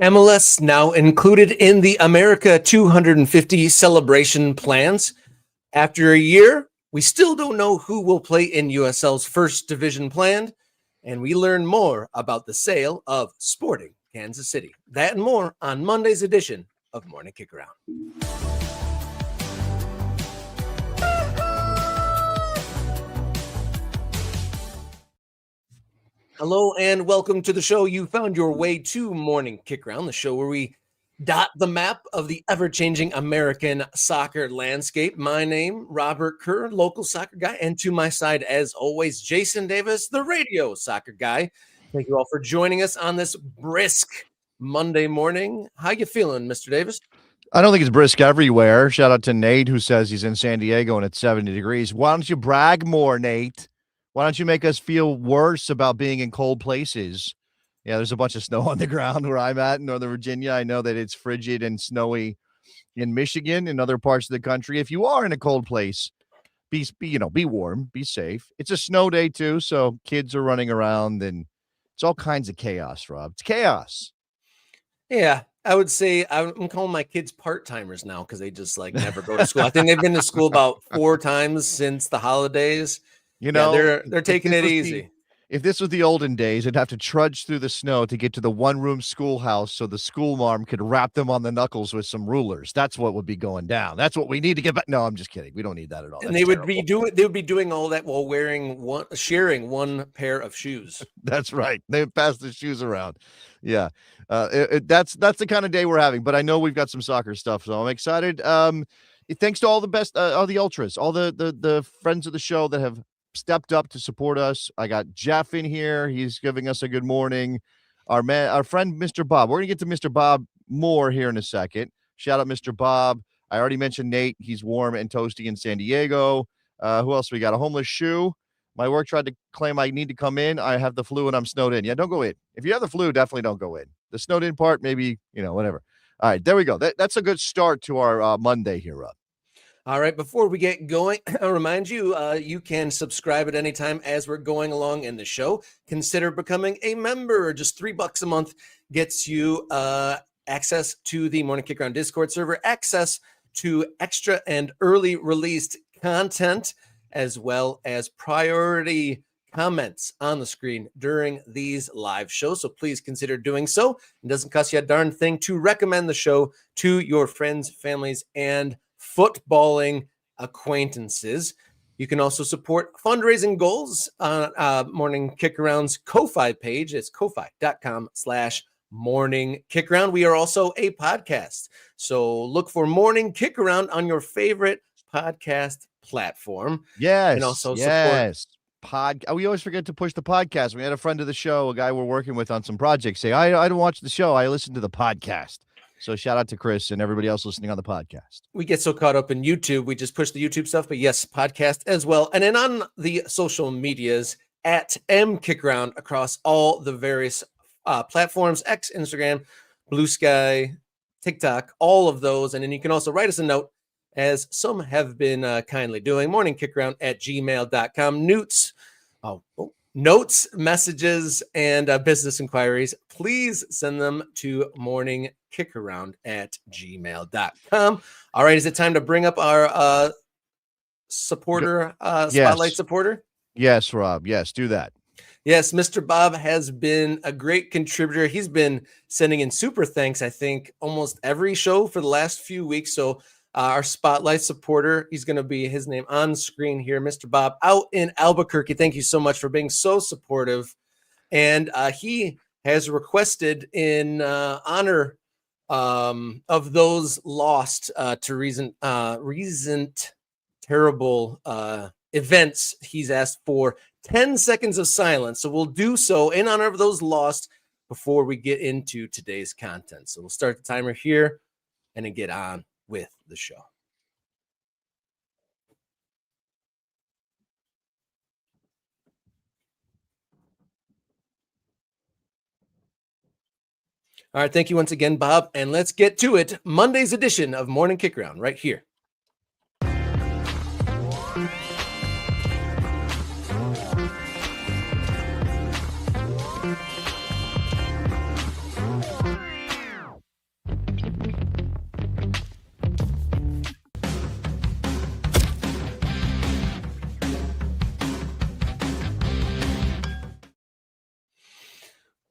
MLS now included in the America 250 celebration plans. After a year, we still don't know who will play in USL's first division planned, and we learn more about the sale of Sporting Kansas City. That and more on Monday's edition of Morning Kick Around. Hello and welcome to the show. You found your way to Morning Kick Around, the show where we dot the map of the ever-changing American soccer landscape. My name, Robert Kerr, local soccer guy, and to my side, as always, Jason Davis, the radio soccer guy. Thank you all for joining us on this brisk Monday morning. How you feeling, Mr. Davis? I don't think it's brisk everywhere. Shout out to Nate, who says he's in San Diego and it's 70 degrees. Why don't you brag more, Nate? Why don't you make us feel worse about being in cold places? Yeah, there's a bunch of snow on the ground where I'm at in Northern Virginia. I know that it's frigid and snowy in Michigan and other parts of the country. If you are in a cold place, be warm, be safe. It's a snow day too, so kids are running around and it's all kinds of chaos, Rob. It's chaos. Yeah, I would say I'm calling my kids part-timers now because they just never go to school. I think they've been to school about 4 times since the holidays. They're taking it easy. If this was the olden days, they'd have to trudge through the snow to get to the one-room schoolhouse so the school marm could wrap them on the knuckles with some rulers. That's what would be going down. That's what we need to get back. No, I'm just kidding. We don't need that at all. And they would be doing all that while sharing one pair of shoes. That's right. They would pass the shoes around. Yeah. That's the kind of day we're having. But I know we've got some soccer stuff, so I'm excited. Thanks to all the ultras, all the friends of the show that have stepped up to support us. I got Jeff in here. He's giving us a good morning. Our friend, Mr. Bob. We're going to get to Mr. Bob more here in a second. Shout out Mr. Bob. I already mentioned Nate. He's warm and toasty in San Diego. Who else we got? A homeless shoe. My work tried to claim I need to come in. I have the flu and I'm snowed in. Yeah, don't go in. If you have the flu, definitely don't go in. The snowed in part, maybe, whatever. All right, there we go. That's a good start to our Monday here, Rob. All right, before we get going, I'll remind you, you can subscribe at any time as we're going along in the show. Consider becoming a member. Just $3 a month gets you access to the Morning Kick Around Discord server, access to extra and early released content, as well as priority comments on the screen during these live shows. So please consider doing so. It doesn't cost you a darn thing to recommend the show to your friends, families, and footballing acquaintances. You can also support fundraising goals on Morning Kick Around's Ko-Fi page. It's ko-fi.com/Morning Kick Around. We are also a podcast, so look for Morning Kick Around on your favorite podcast platform. Yes, and also support. We always forget to push the podcast. We had a friend of the show, a guy we're working with on some projects, say, I don't watch the show. I listen to the podcast. So shout out to Chris and everybody else listening on the podcast. We get so caught up in YouTube. We just push the YouTube stuff, but yes, podcast as well. And then on the social medias at MKickAround across all the various platforms, X, Instagram, Blue Sky, TikTok, all of those. And then you can also write us a note, as some have been kindly doing, morningkickaround@gmail.com. Notes, messages, and business inquiries, please send them to morningkickaround@gmail.com. All right, is it time to bring up our supporter, spotlight supporter? Yes, Rob. Yes, do that. Yes, Mr. Bob has been a great contributor. He's been sending in super thanks, I think, almost every show for the last few weeks. So our spotlight supporter, he's going to be his name on screen here, Mr. Bob out in Albuquerque. Thank you so much for being so supportive. And he has requested in honor of those lost to recent terrible events, he's asked for 10 seconds of silence. So we'll do so in honor of those lost before we get into today's content. So we'll start the timer here and then get on with the show. All right, thank you once again, Bob, and let's get to it. Monday's edition of Morning Kick Around right here.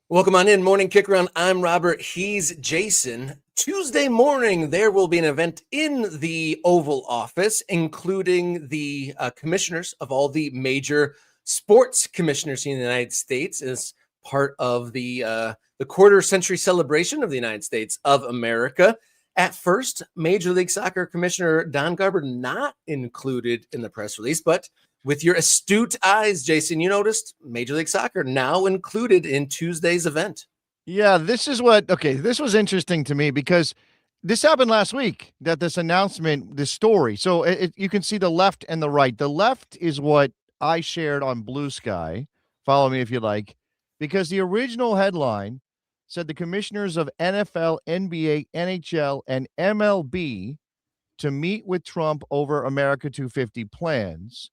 Welcome on in, Morning Kick Around. I'm Robert. He's Jason. Tuesday morning, there will be an event in the Oval Office, including the commissioners of all the major sports commissioners in the United States as part of the quarter century celebration of the United States of America. At first, Major League Soccer Commissioner Don Garber not included in the press release, but with your astute eyes, Jason, you noticed Major League Soccer now included in Tuesday's event. Yeah, this was interesting to me because this happened last week, that this announcement, this story. So you can see the left and the right. The left is what I shared on Blue Sky. Follow me if you like, because the original headline said the commissioners of NFL, NBA, NHL, and MLB to meet with Trump over America 250 plans.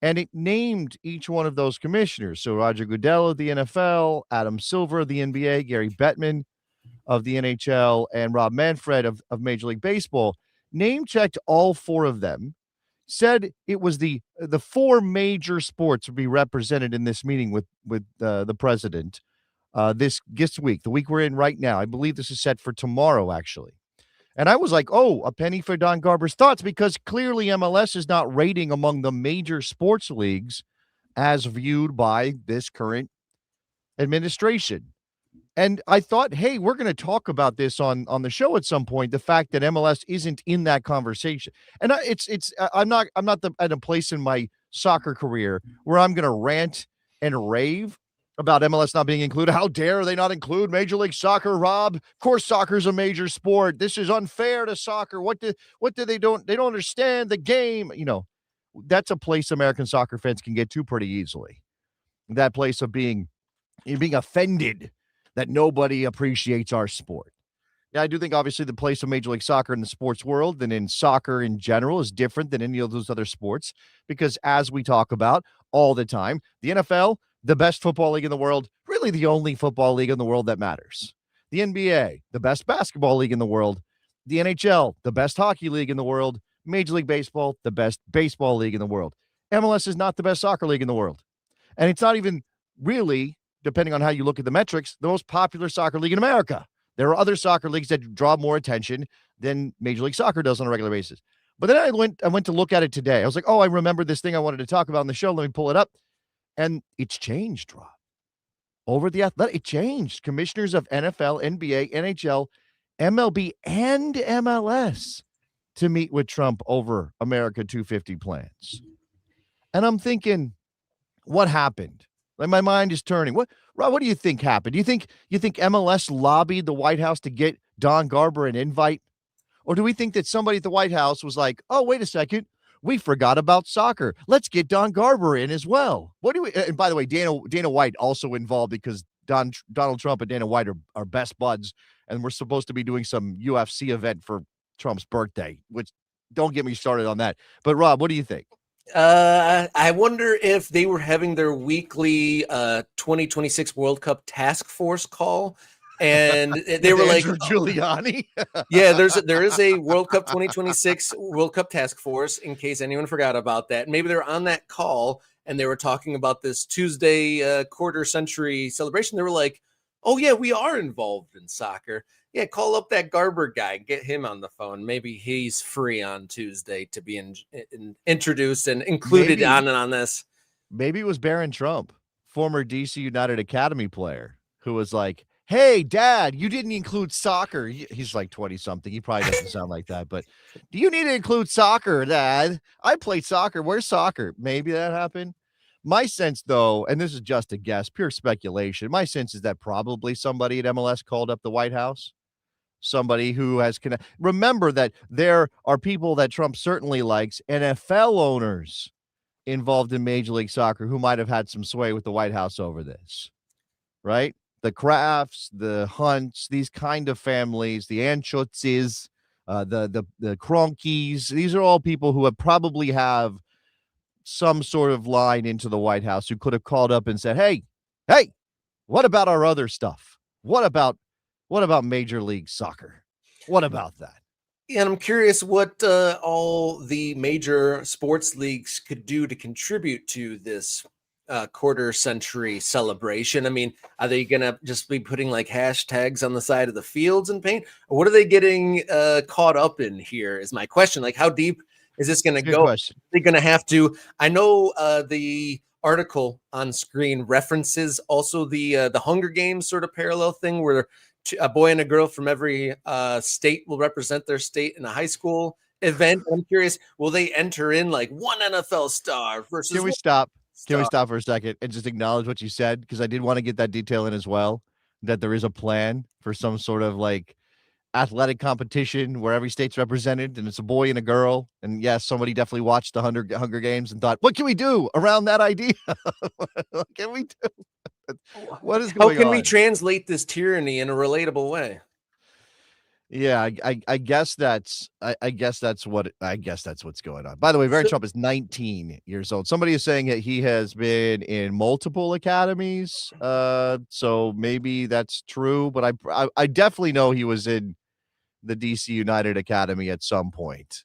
And it named each one of those commissioners. So Roger Goodell of the NFL, Adam Silver of the NBA, Gary Bettman of the NHL, and Rob Manfred of Major League Baseball. Name checked all four of them, said it was the four major sports would be represented in this meeting with the president this week, the week we're in right now. I believe this is set for tomorrow, actually. And I was like, oh, a penny for Don Garber's thoughts, because clearly MLS is not rating among the major sports leagues as viewed by this current administration. And I thought, hey, we're going to talk about this on the show at some point, the fact that MLS isn't in that conversation. And I'm not at a place in my soccer career where I'm going to rant and rave about MLS not being included. How dare they not include Major League Soccer, Rob? Of course, soccer is a major sport. This is unfair to soccer. What do they don't understand the game? That's a place American soccer fans can get to pretty easily. That place of being offended that nobody appreciates our sport. Yeah, I do think obviously the place of Major League Soccer in the sports world and in soccer in general is different than any of those other sports, because as we talk about all the time, the NFL, the best football league in the world, really the only football league in the world that matters. The NBA, the best basketball league in the world. The NHL, the best hockey league in the world. Major League Baseball, the best baseball league in the world. MLS is not the best soccer league in the world. And it's not even really, depending on how you look at the metrics, the most popular soccer league in America. There are other soccer leagues that draw more attention than Major League Soccer does on a regular basis. But then I went to look at it today. I was like, oh, I remember this thing I wanted to talk about on the show. Let me pull it up. And it's changed, Rob. Over the Athletic, it changed. Commissioners of NFL, NBA, NHL, MLB, and MLS to meet with Trump over America 250 plans. And I'm thinking, what happened? Like, my mind is turning. Rob, what do you think happened? Do you think MLS lobbied the White House to get Don Garber an invite? Or do we think that somebody at the White House was like, oh, wait a second, we forgot about soccer. Let's get Don Garber in as well. And by the way, Dana White also involved, because Donald Trump and Dana White are best buds, and we're supposed to be doing some UFC event for Trump's birthday, which, don't get me started on that. But Rob, what do you think? I wonder if they were having their weekly 2026 World Cup task force call, and they were like, Giuliani. Yeah, there is a World Cup 2026 World Cup task force, in case anyone forgot about that. Maybe they were on that call and they were talking about this Tuesday quarter century celebration. They were like, oh yeah, we are involved in soccer. Yeah, call up that Garber guy, get him on the phone. Maybe he's free on Tuesday to be introduced and included on this. Maybe it was Barron Trump, former DC United Academy player, who was like, hey, Dad, you didn't include soccer. He's like 20-something. He probably doesn't sound like that. But do you need to include soccer, Dad? I played soccer. Where's soccer? Maybe that happened. My sense, though, and this is just a guess, pure speculation, my sense is that probably somebody at MLS called up the White House. Somebody who has remember that there are people that Trump certainly likes, NFL owners involved in Major League Soccer, who might have had some sway with the White House over this, right? The Crafts, the Hunts, these kind of families, the Anchotzes, the Cronkies, these are all people who would probably have some sort of line into the White House, who could have called up and said, hey, what about our other stuff? What about Major League Soccer? What about that? And I'm curious what all the major sports leagues could do to contribute to this quarter century celebration? I mean, are they gonna just be putting like hashtags on the side of the fields and paint, or what are they getting caught up in here? Is my question. Like, how deep is this gonna Good go? question. They're gonna have to. I know the article on screen references also the Hunger Games sort of parallel thing where a boy and a girl from every state will represent their state in a high school event. I'm curious, will they enter in like one NFL star versus Can we one stop? Can we star? stop for a second and just acknowledge what you said? Because I did want to get that detail in as well, that there is a plan for some sort of like athletic competition where every state's represented and it's a boy and a girl. And yes, somebody definitely watched the Hunger Games and thought, what can we do around that idea? What can we do? What is How going can we on? translate this tyranny in a relatable way? Yeah, I guess I guess that's what's going on. By the way, Barron So, Trump is 19 years old. Somebody is saying that he has been in multiple academies. So maybe that's true, but I definitely know he was in the DC United Academy at some point.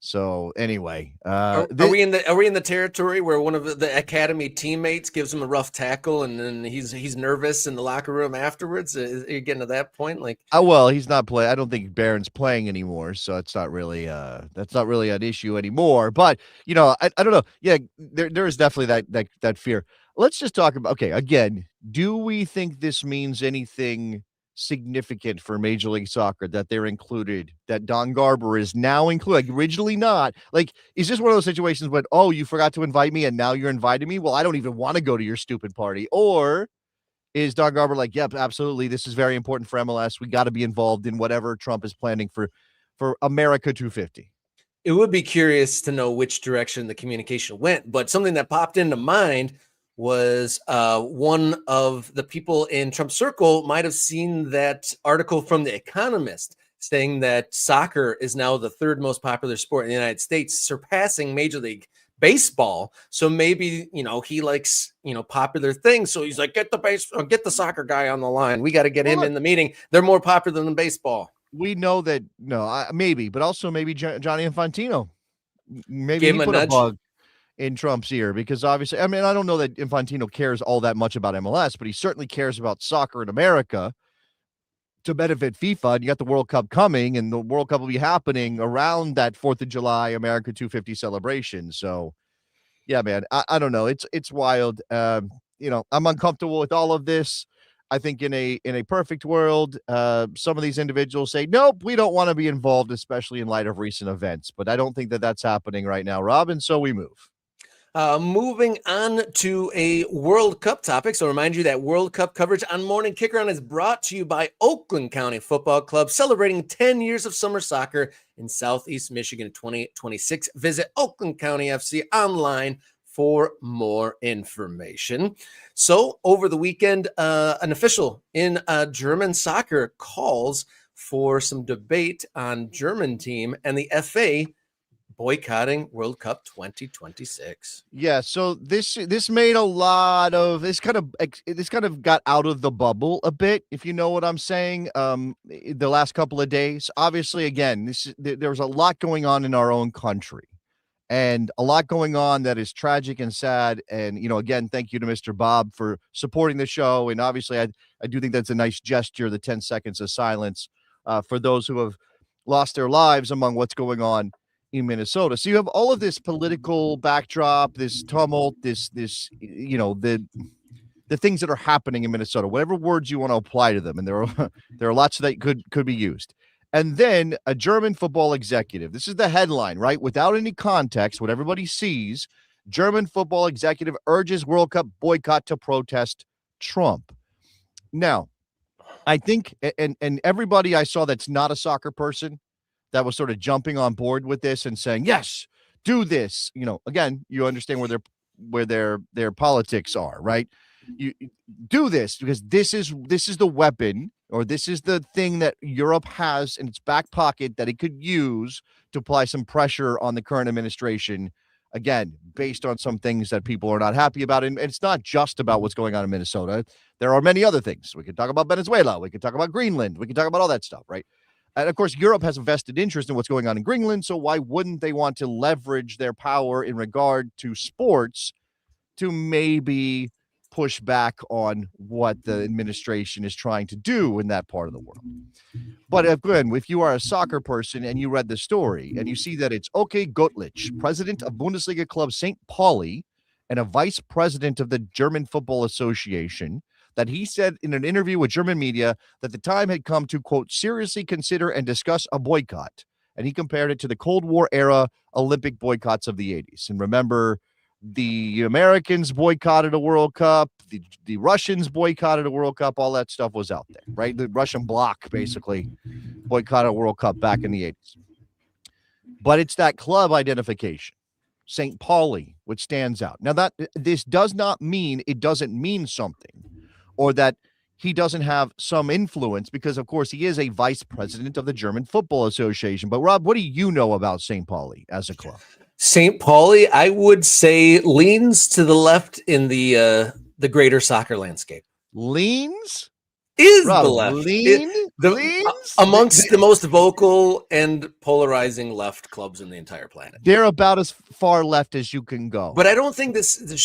So anyway, are we in the territory where one of the academy teammates gives him a rough tackle and then he's nervous in the locker room afterwards? Are you getting to that point? Like, well, he's not playing. I don't think Barron's playing anymore, so it's not really that's not really an issue anymore. But I don't know. Yeah, there is definitely that fear. Let's just talk about, okay, again, do we think this means anything significant for Major League Soccer that they're included, that Don Garber is now included, like originally not? Like, is this one of those situations when, oh, you forgot to invite me and now you're inviting me? Well, I don't even want to go to your stupid party. Or is Don Garber like, yep, absolutely, this is very important for MLS. We got to be involved in whatever Trump is planning for America 250? it would be curious to know which direction the communication went, but something that popped into mind was one of the people in Trump's circle might have seen that article from The Economist saying that soccer is now the third most popular sport in the United States, surpassing Major League Baseball. So maybe, he likes, popular things. So he's like, get the soccer guy on the line. We got to get Well, him look, in the meeting. They're more popular than baseball. we know that, no, maybe, but also maybe Johnny Infantino, maybe Gave he him a put a nudge. bug in Trump's ear, because obviously, I mean, I don't know that Infantino cares all that much about MLS, but he certainly cares about soccer in America to benefit FIFA. And you got the World Cup coming, and the World Cup will be happening around that 4th of July America 250 celebration. So yeah, man, I don't know. It's wild. I'm uncomfortable with all of this. I think in a perfect world, some of these individuals say, nope, we don't want to be involved, especially in light of recent events. But I don't think that that's happening right now, Rob. And so we move. Moving on to a World Cup topic. So remind you that World Cup coverage on Morning Kickaround is brought to you by Oakland County Football Club, celebrating 10 years of summer soccer in Southeast Michigan in 2026. Visit Oakland County FC online for more information. So over the weekend, an official in German soccer calls for some debate on German team and the FA boycotting World Cup 2026. Yeah, so this made a lot of this kind of got out of the bubble a bit, if you know what I'm saying. The last couple of days, obviously, again, there's a lot going on in our own country, and a lot going on that is tragic and sad. And again, thank you to Mr. Bob for supporting the show. And obviously, I do think that's a nice gesture, the 10 seconds of silence for those who have lost their lives among what's going on in Minnesota. So you have all of this political backdrop, this tumult, the things that are happening in Minnesota, whatever words you want to apply to them, and there are lots that could be used. And then a German football executive. This is the headline, right? Without any context, what everybody sees: German football executive urges World Cup boycott to protest Trump. Now, I think, and everybody I saw that's not a soccer person that was sort of jumping on board with this and saying, yes, do this. Again, you understand where their politics are, right? You do this because this is the weapon, or this is the thing that Europe has in its back pocket that it could use to apply some pressure on the current administration. Again, based on some things that people are not happy about. And it's not just about what's going on in Minnesota. There are many other things. We could talk about Venezuela. We could talk about Greenland. We could talk about all that stuff, right? And of course, Europe has a vested interest in what's going on in Greenland. So why wouldn't they want to leverage their power in regard to sports to maybe push back on what the administration is trying to do in that part of the world. But again, if you are a soccer person and you read the story and you see that it's okay, Gottlich, president of Bundesliga club St. Pauli and a vice president of the German Football Association, that he said in an interview with German media that the time had come to, quote, seriously consider and discuss a boycott. And he compared it to the Cold War era Olympic boycotts of the 80s. And remember, the Americans boycotted a World Cup, the Russians boycotted a World Cup, all that stuff was out there, right? The Russian bloc basically boycotted a World Cup back in the 80s. But it's that club identification, St. Pauli, which stands out. Now, that this does not mean it doesn't mean something, or that he doesn't have some influence, because, of course, he is a vice president of the German Football Association. But, Rob, what do you know about St. Pauli as a club? St. Pauli, I would say, leans to the left in the greater soccer landscape. Leans? Is Rob, the left. leans? Amongst the most vocal and polarizing left clubs in the entire planet. They're about as far left as you can go. But I don't think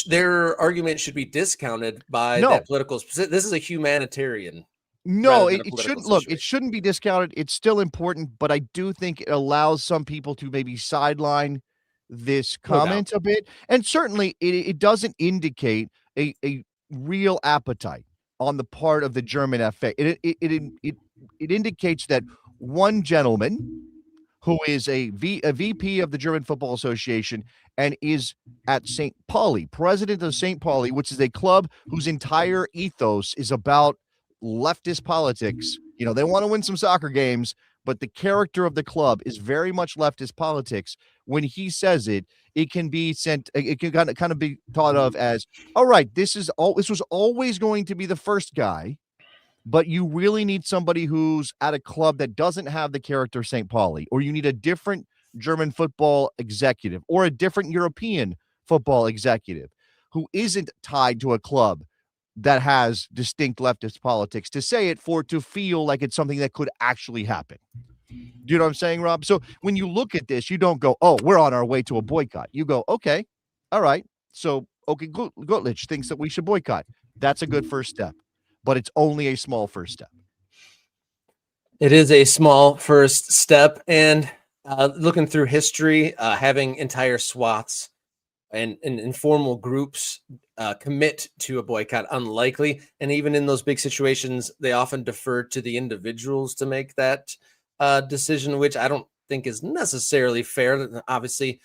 their argument should be discounted by that political. This is a humanitarian. No, it shouldn't. Look, it shouldn't be discounted. It's still important, but I do think it allows some people to maybe sideline this comment a bit. And certainly it doesn't indicate a real appetite on the part of the German FA. It indicates that one gentleman who is a VP of the German Football Association and is at St. Pauli, president of St. Pauli, which is a club whose entire ethos is about leftist politics. You know, they want to win some soccer games, but the character of the club is very much leftist politics. When he says it, it can be sent, it can kind of be thought of as, all right, this was always going to be the first guy, but you really need somebody who's at a club that doesn't have the character of St. Pauli, or you need a different German football executive or a different European football executive who isn't tied to a club that has distinct leftist politics to say it, for it to feel like it's something that could actually happen. Do you know what I'm saying, Rob? So when you look at this, you don't go, oh, we're on our way to a boycott. You go, okay, all right. So, okay, Gottlich thinks that we should boycott. That's a good first step, but it's only a small first step. It is a small first step. And looking through history, having entire swaths and informal groups commit to a boycott, unlikely. And even in those big situations, they often defer to the individuals to make that decision, which I don't think is necessarily fair. Obviously,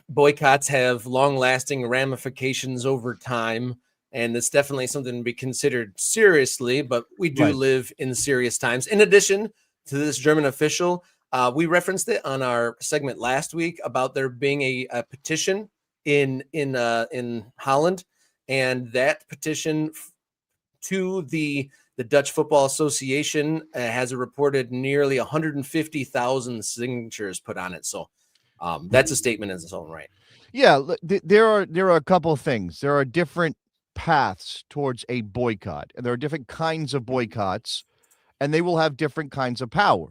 boycotts have long-lasting ramifications over time, and it's definitely something to be considered seriously, but we do live in serious times. In addition to this German official, we referenced it on our segment last week about there being a petition in Holland, and that petition to the Dutch Football Association has reported nearly 150,000 signatures put on it. So that's a statement in its own right. Yeah, there are a couple of things. There are different paths towards a boycott, and there are different kinds of boycotts, and they will have different kinds of power.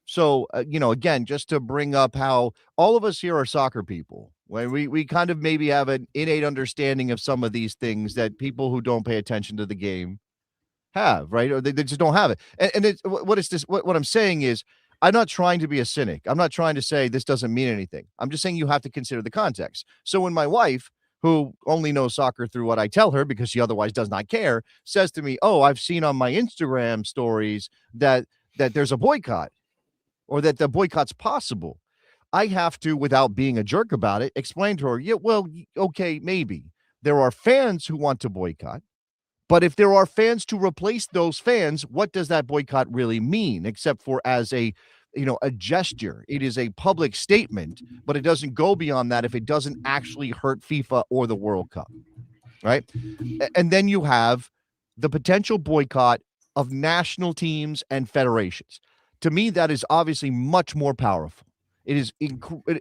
So, again, just to bring up how all of us here are soccer people, when we kind of maybe have an innate understanding of some of these things that people who don't pay attention to the game have, right? Or they just don't have it. And it's, what I'm saying is, I'm not trying to be a cynic. I'm not trying to say this doesn't mean anything. I'm just saying you have to consider the context. So when my wife, who only knows soccer through what I tell her because she otherwise does not care, says to me, oh, I've seen on my Instagram stories that there's a boycott, or that the boycott's possible, I have to, without being a jerk about it, explain to her, yeah, well, okay, maybe. There are fans who want to boycott, but if there are fans to replace those fans, what does that boycott really mean, except for as a gesture? It is a public statement, but it doesn't go beyond that if it doesn't actually hurt FIFA or the World Cup, right? And then you have the potential boycott of national teams and federations. To me, that is obviously much more powerful. It is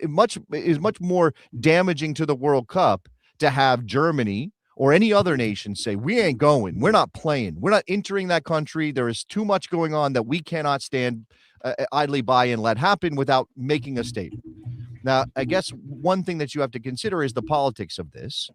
much more damaging to the World Cup to have Germany or any other nation say, we ain't going, we're not playing, we're not entering that country. There is too much going on that we cannot stand idly by and let happen without making a statement. Now, I guess one thing that you have to consider is the politics of this.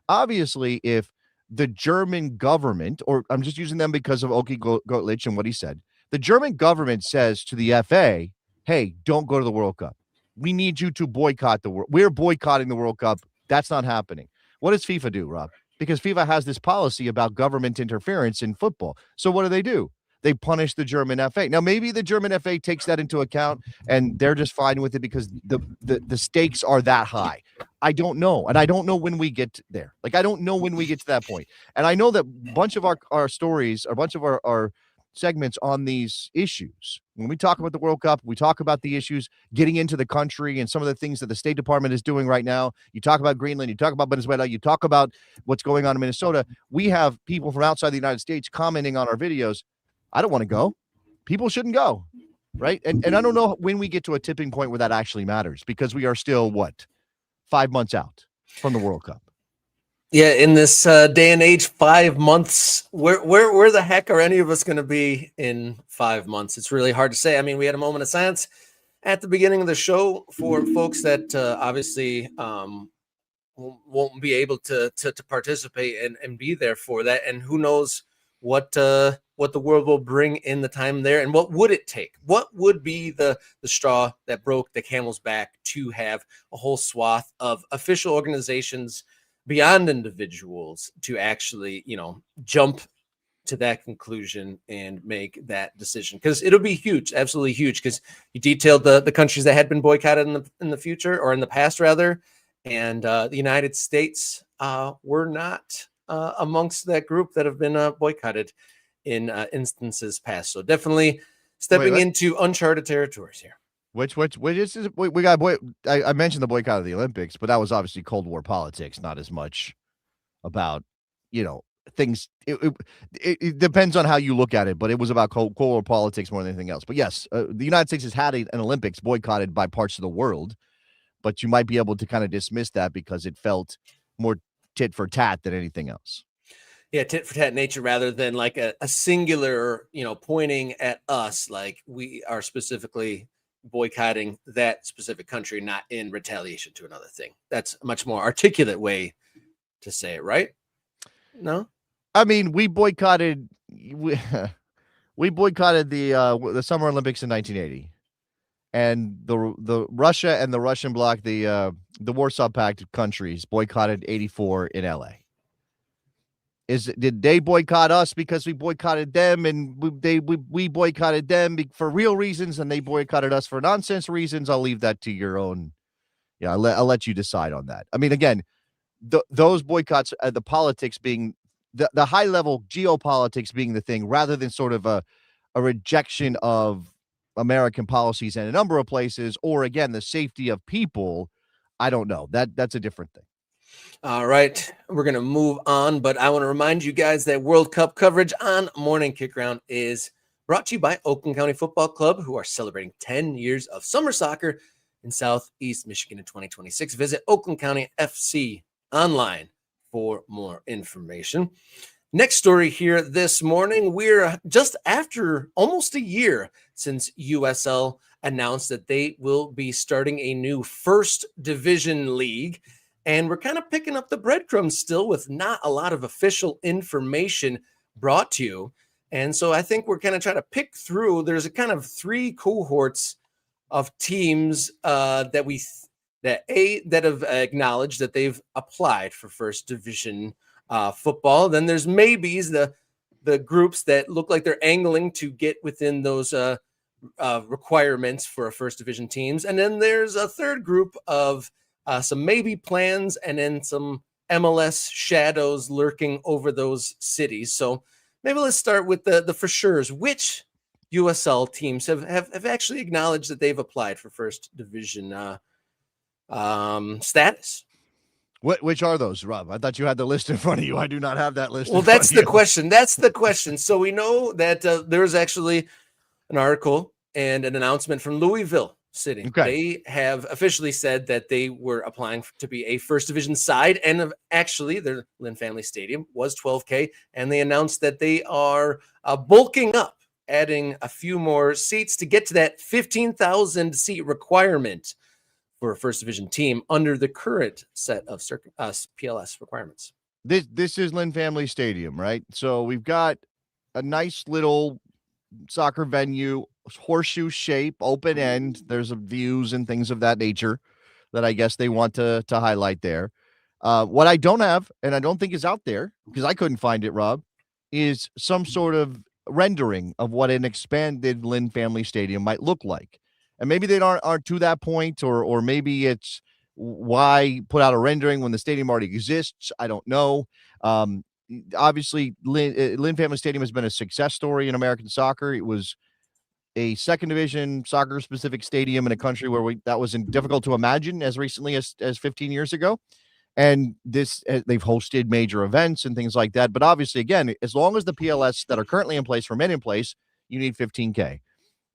Obviously, if the German government, or I'm just using them because of Oki Gottlich and what he said, the German government says to the FA, hey, don't go to the World Cup. We need you to boycott the World. We're boycotting the World Cup. That's not happening. What does FIFA do, Rob? Because FIFA has this policy about government interference in football. So what do? They punish the German FA. Now, maybe the German FA takes that into account and they're just fine with it because the stakes are that high. I don't know. And I don't know when we get there. Like, I don't know when we get to that point. And I know that a bunch of our stories, a bunch of our segments on these issues, when we talk about the World Cup, we talk about the issues getting into the country and some of the things that the State Department is doing right now. You talk about Greenland, you talk about Venezuela, you talk about what's going on in Minnesota. We have people from outside the United States commenting on our videos. I don't want to go. People shouldn't go, right? And I don't know when we get to a tipping point where that actually matters, because we are still, 5 months out from the World Cup. Yeah, in this day and age, 5 months, where the heck are any of us going to be in 5 months? It's really hard to say. I mean, we had a moment of silence at the beginning of the show for folks that obviously won't be able to participate and be there for that. And who knows what the world will bring in the time there, and what would it take? What would be the straw that broke the camel's back to have a whole swath of official organizations beyond individuals to actually, jump to that conclusion and make that decision? Because it'll be huge, absolutely huge. Because you detailed the countries that had been boycotted in the future, or in the past rather, and the United States were not amongst that group that have been boycotted in instances past. So definitely stepping into uncharted territories here. Which is we got I mentioned the boycott of the Olympics, but that was obviously Cold War politics, not as much about things. It depends on how you look at it, but it was about Cold War politics more than anything else. But yes, the United States has had an Olympics boycotted by parts of the world, but you might be able to kind of dismiss that because it felt more tit for tat than anything else. Yeah, tit for tat nature rather than like a singular, pointing at us, like we are specifically boycotting that specific country, not in retaliation to another thing. That's a much more articulate way to say it, right? No? I mean, we boycotted we boycotted the Summer Olympics in 1980. And the Russia and the Russian bloc, the Warsaw Pact countries boycotted 84 in LA. Did they boycott us because we boycotted them, and we boycotted them for real reasons, and they boycotted us for nonsense reasons? I'll leave that to your own. Yeah, I'll let you decide on that. I mean, again, those boycotts, the politics being the high level geopolitics being the thing, rather than sort of a rejection of American policies in a number of places, or again, the safety of people. I don't know. That's a different thing. All right, we're going to move on, but I want to remind you guys that World Cup coverage on Morning Kickaround is brought to you by Oakland County Football Club, who are celebrating 10 years of summer soccer in Southeast Michigan in 2026. Visit Oakland County FC online for more information. Next story here this morning. We're just after almost a year since USL announced that they will be starting a new first division league. And we're kind of picking up the breadcrumbs still with not a lot of official information brought to you. And so I think we're kind of trying to pick through. There's a kind of three cohorts of teams that have acknowledged that they've applied for first division football. Then there's maybes, the groups that look like they're angling to get within those requirements for a first division teams. And then there's a third group of some maybe plans, and then some MLS shadows lurking over those cities. So maybe let's start with the for sure's. Which USL teams have actually acknowledged that they've applied for first division status? Which are those, Rob? I thought you had the list in front of you. I do not have that list. Well, that's the question. That's the question. So we know that there's actually an article and an announcement from Louisville City. Okay. They have officially said that they were applying to be a first division side, and actually their Lynn Family Stadium was 12K, and they announced that they are bulking up, adding a few more seats to get to that 15,000 seat requirement for a first division team under the current set of PLS requirements. This is Lynn Family Stadium, right? So we've got a nice little soccer venue, horseshoe shape, open end. There's views and things of that nature that I guess they want to highlight there. What I don't have, and I don't think is out there, because I couldn't find it, Rob, is some sort of rendering of what an expanded Lynn Family Stadium might look like. And maybe they aren't to that point, or maybe it's why put out a rendering when the stadium already exists. I don't know. Obviously, Lynn Family Stadium has been a success story in American soccer. It was a second division soccer specific stadium in a country where that was difficult to imagine as recently as 15 years ago. And they've hosted major events and things like that. But obviously, again, as long as the PLS that are currently in place remain in place, you need 15K.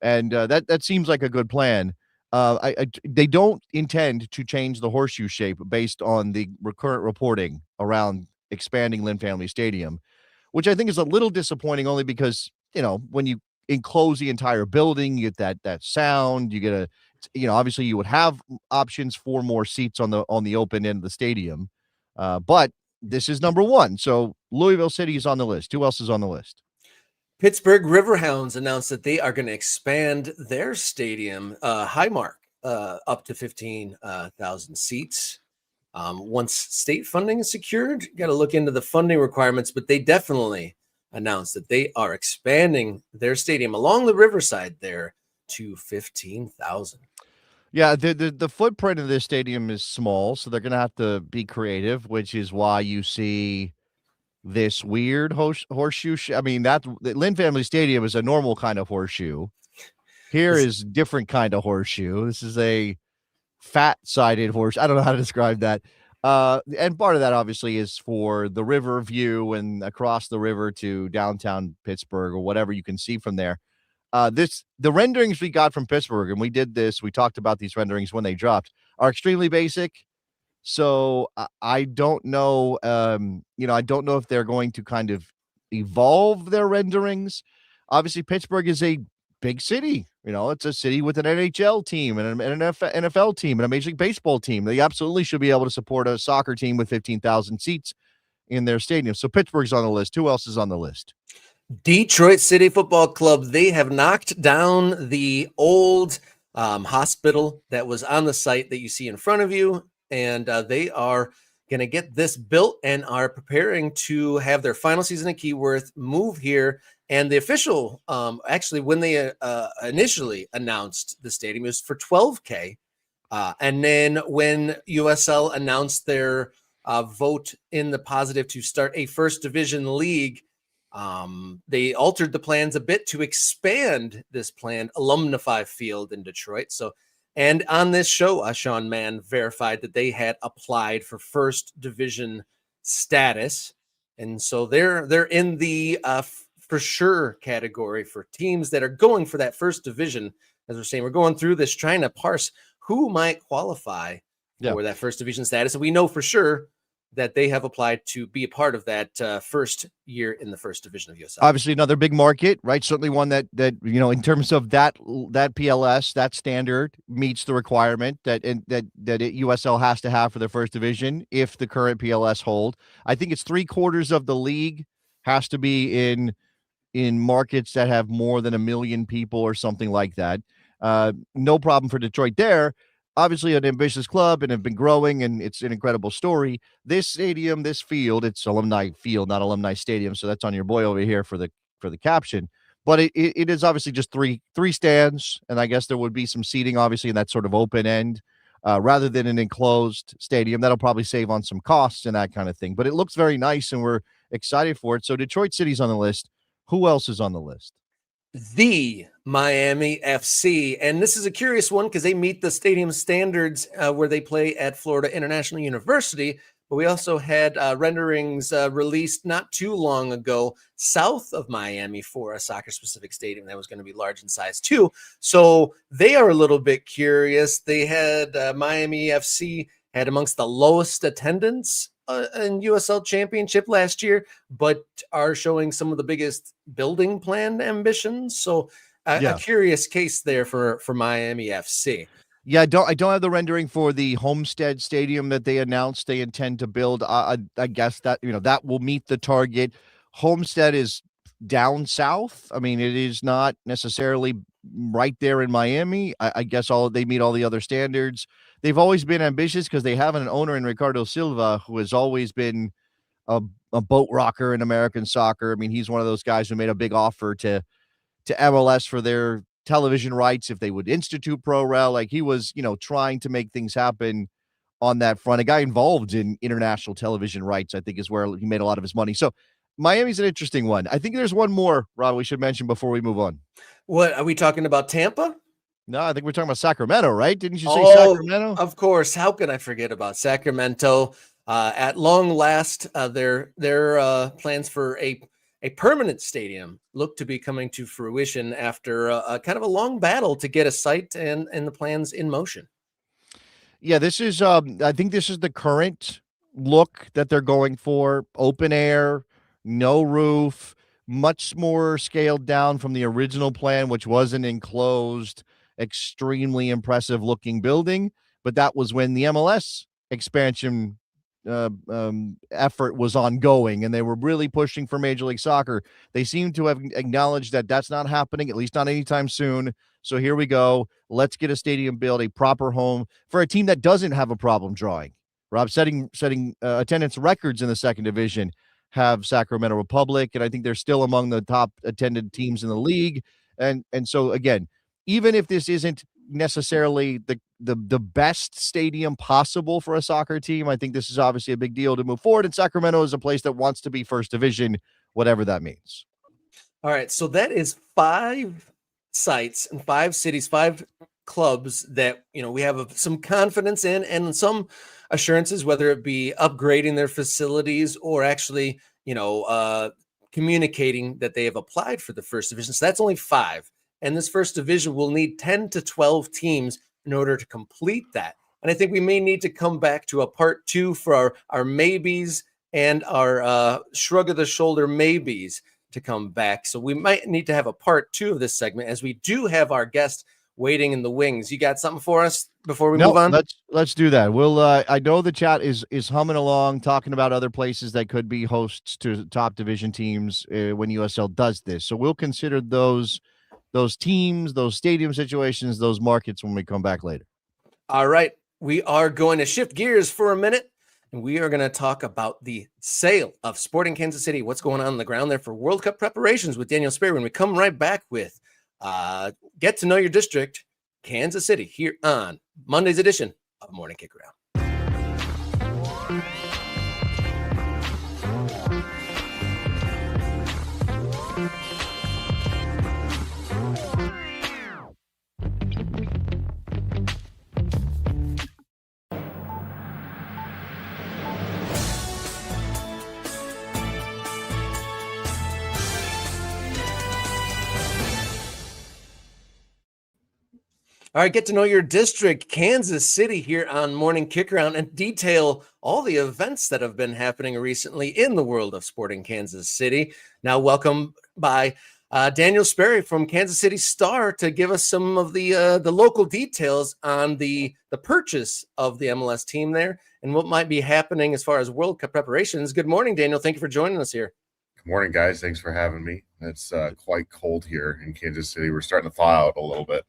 And that seems like a good plan. They don't intend to change the horseshoe shape based on the current reporting around expanding Lynn Family Stadium, which I think is a little disappointing only because, when you enclose the entire building, you get that sound, you get obviously you would have options for more seats on the open end of the stadium. But this is number one. So Louisville City is on the list. Who else is on the list? Pittsburgh Riverhounds announced that they are going to expand their stadium, Highmark, up to 15,000 seats. Once state funding is secured, got to look into the funding requirements, but they definitely announced that they are expanding their stadium along the riverside there to 15,000. Yeah, the footprint of this stadium is small, so they're going to have to be creative, which is why you see this weird horseshoe. I mean, the Lynn Family Stadium is a normal kind of horseshoe. Here is different kind of horseshoe. This is a fat-sided horse. I don't know how to describe that. And part of that obviously is for the river view and across the river to downtown Pittsburgh or whatever you can see from there. The renderings we got from Pittsburgh, and we talked about these renderings when they dropped, are extremely basic. So I don't know, I don't know if they're going to kind of evolve their renderings. Obviously, Pittsburgh is a big city. It's a city with an NHL team and an NFL team and a Major League Baseball team. They absolutely should be able to support a soccer team with 15,000 seats in their stadium. So Pittsburgh's on the list. Who else is on the list? Detroit City Football Club. They have knocked down the old hospital that was on the site that you see in front of you. And they are going to get this built and are preparing to have their final season at Keyworth move here. And the official, actually, when they initially announced the stadium, it was for 12K. And then when USL announced their vote in the positive to start a first division league, they altered the plans a bit to expand this planned Alumnify Field in Detroit. And on this show, Sean Mann verified that they had applied for first division status. And so they're in the for sure category for teams that are going for that first division. As we're saying, we're going through this trying to parse who might qualify for that first division status. And we know for sure that they have applied to be a part of that first year in the first division of USL. Obviously, another big market, right? Certainly one that in terms of that PLS, that standard meets the requirement that USL has to have for the first division if the current PLS hold. I think it's 3/4 of the league has to be in markets that have more than 1 million people or something like that. No problem for Detroit there. Obviously an ambitious club and have been growing, and it's an incredible story. This stadium, this field, it's Alumni Field, not Alumni Stadium. So that's on your boy over here for the caption. But it is obviously just three stands, and I guess there would be some seating, obviously, in that sort of open end, rather than an enclosed stadium. That'll probably save on some costs and that kind of thing. But it looks very nice, and we're excited for it. So Detroit City's on the list. Who else is on the list? The Miami FC. And this is a curious one because they meet the stadium standards where they play at Florida International University. But we also had renderings released not too long ago south of Miami for a soccer-specific stadium that was going to be large in size too. So they are a little bit curious. They had Miami FC had amongst the lowest attendance in USL Championship last year, but are showing some of the biggest building plan ambitions. So a curious case there for Miami FC. Yeah, I don't have the rendering for the Homestead Stadium that they announced they intend to build. I guess that that will meet the target. Homestead is down south. I mean, it is not necessarily right there in Miami. I guess they meet all the other standards. They've always been ambitious because they have an owner in Ricardo Silva who has always been a, a boat rocker in American soccer. I mean, he's one of those guys who made a big offer to MLS for their television rights if they would institute pro rel. Like he was, trying to make things happen on that front. A guy involved in international television rights, I think, is where he made a lot of his money. So Miami's an interesting one. I think there's one more, Rob, we should mention before we move on. What are we talking about? Tampa? No, I think we're talking about Sacramento, right? Didn't you say Sacramento? Of course. How could I forget about Sacramento? At long last, their plans for a permanent stadium look to be coming to fruition after a kind of a long battle to get a site and the plans in motion. Yeah, this is I think this is the current look that they're going for. Open air, no roof, much more scaled down from the original plan, which was an enclosed, extremely impressive looking building. But that was when the MLS expansion effort was ongoing and they were really pushing for Major League Soccer. They seem to have acknowledged that that's not happening, at least not anytime soon. So here we go. Let's get a stadium built, a proper home for a team that doesn't have a problem drawing. Rob, setting attendance records in the second division have Sacramento Republic, and I think they're still among the top attended teams in the league. And so again, even if this isn't necessarily the best stadium possible for a soccer team, I think this is obviously a big deal to move forward. And Sacramento is a place that wants to be first division, whatever that means. All right, so that is 5 sites and 5 cities, 5 clubs that we have some confidence in and some assurances, whether it be upgrading their facilities or actually communicating that they have applied for the first division. So that's only 5, and this first division will need 10 to 12 teams in order to complete that. And I think we may need to come back to a part 2 for our maybes and our shrug of the shoulder maybes to come back. So we might need to have a part 2 of this segment, as we do have our guest waiting in the wings. You got something for us before we move on? Let's do that. We'll I know the chat is humming along, talking about other places that could be hosts to top division teams when USL does this. So we'll consider those teams, those stadium situations, those markets when we come back later. All right. We are going to shift gears for a minute, and we are going to talk about the sale of Sporting Kansas City, what's going on the ground there for World Cup preparations with Daniel Sperry when we come right back with Get to Know Your District, Kansas City, here on Monday's edition of Morning Kick Around. All right, Get to Know Your District, Kansas City, here on Morning Kick Around, and detail all the events that have been happening recently in the world of Sporting Kansas City. Now, welcome by Daniel Sperry from Kansas City Star to give us some of the local details on the purchase of the MLS team there and what might be happening as far as World Cup preparations. Good morning, Daniel. Thank you for joining us here. Good morning, guys. Thanks for having me. It's quite cold here in Kansas City. We're starting to thaw out a little bit.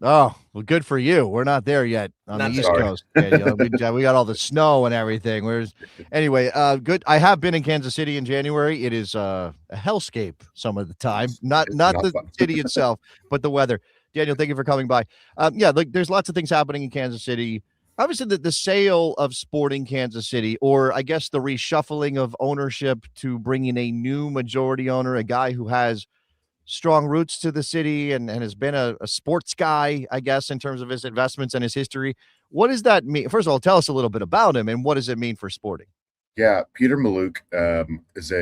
Oh, well, good for you. We're not there yet on the East Coast. We got all the snow and everything. Anyway, good. I have been in Kansas City in January. It is a hellscape some of the time. Not the city itself, but the weather. Daniel, thank you for coming by. There's lots of things happening in Kansas City. Obviously, the sale of Sporting Kansas City, or I guess the reshuffling of ownership to bring in a new majority owner, a guy who has strong roots to the city and has been a sports guy, I guess, in terms of his investments and his history. What does that mean? First of all, tell us a little bit about him and what does it mean for Sporting? Yeah, Peter Maluk is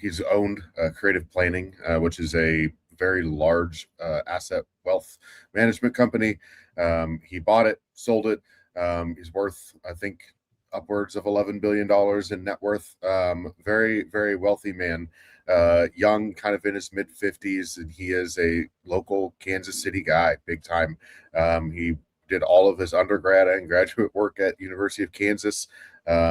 he's owned Creative Planning, which is a very large asset wealth management company. He bought it, sold it. He's worth, I think, upwards of $11 billion in net worth. Very, very wealthy man. young, kind of in his mid 50s, and he is a local Kansas City guy, big time. He did all of his undergrad and graduate work at University of Kansas.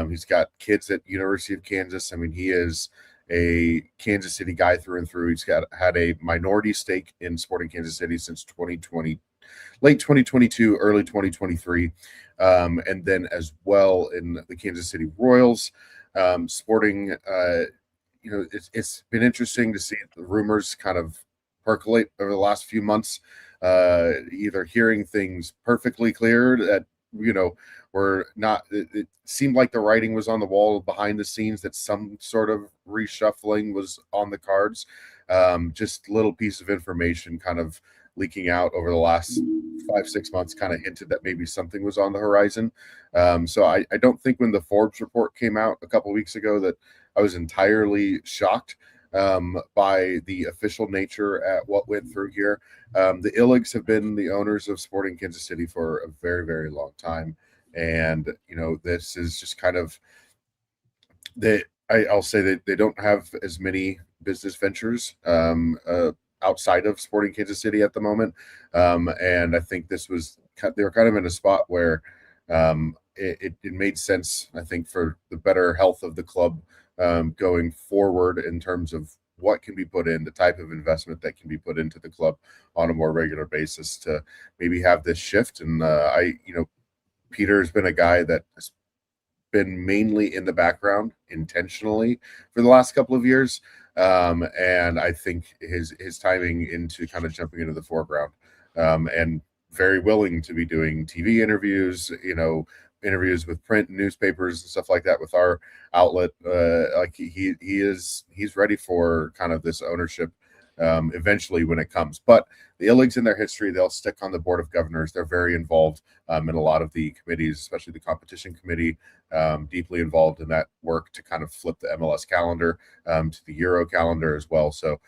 He's got kids at University of Kansas. I mean, he is a Kansas City guy through and through. He's had a minority stake in Sporting Kansas City since 2020, late 2022, early 2023, and then as well in the Kansas City Royals. Sporting, it's been interesting to see the rumors kind of percolate over the last few months, either hearing things perfectly clear that were not. It seemed like the writing was on the wall behind the scenes that some sort of reshuffling was on the cards. Just little piece of information kind of leaking out over the last 5-6 months kind of hinted that maybe something was on the horizon. So I don't think when the Forbes report came out a couple of weeks ago that I was entirely shocked by the official nature at what went through here. The Illigs have been the owners of Sporting Kansas City for a very, very long time. And, this is just kind of I'll say that they don't have as many business ventures outside of Sporting Kansas City at the moment. And I think they were kind of in a spot where it made sense, I think, for the better health of the club going forward in terms of what can be put in, the type of investment that can be put into the club on a more regular basis to maybe have this shift. And Peter has been a guy that has been mainly in the background intentionally for the last couple of years. And I think his timing into kind of jumping into the foreground, and very willing to be doing TV interviews, interviews with print and newspapers and stuff like that with our outlet. Like he's ready for kind of this ownership eventually when it comes. But the Illigs in their history, they'll stick on the board of governors. They're very involved in a lot of the committees, especially the competition committee, deeply involved in that work to kind of flip the MLS calendar to the Euro calendar as well. So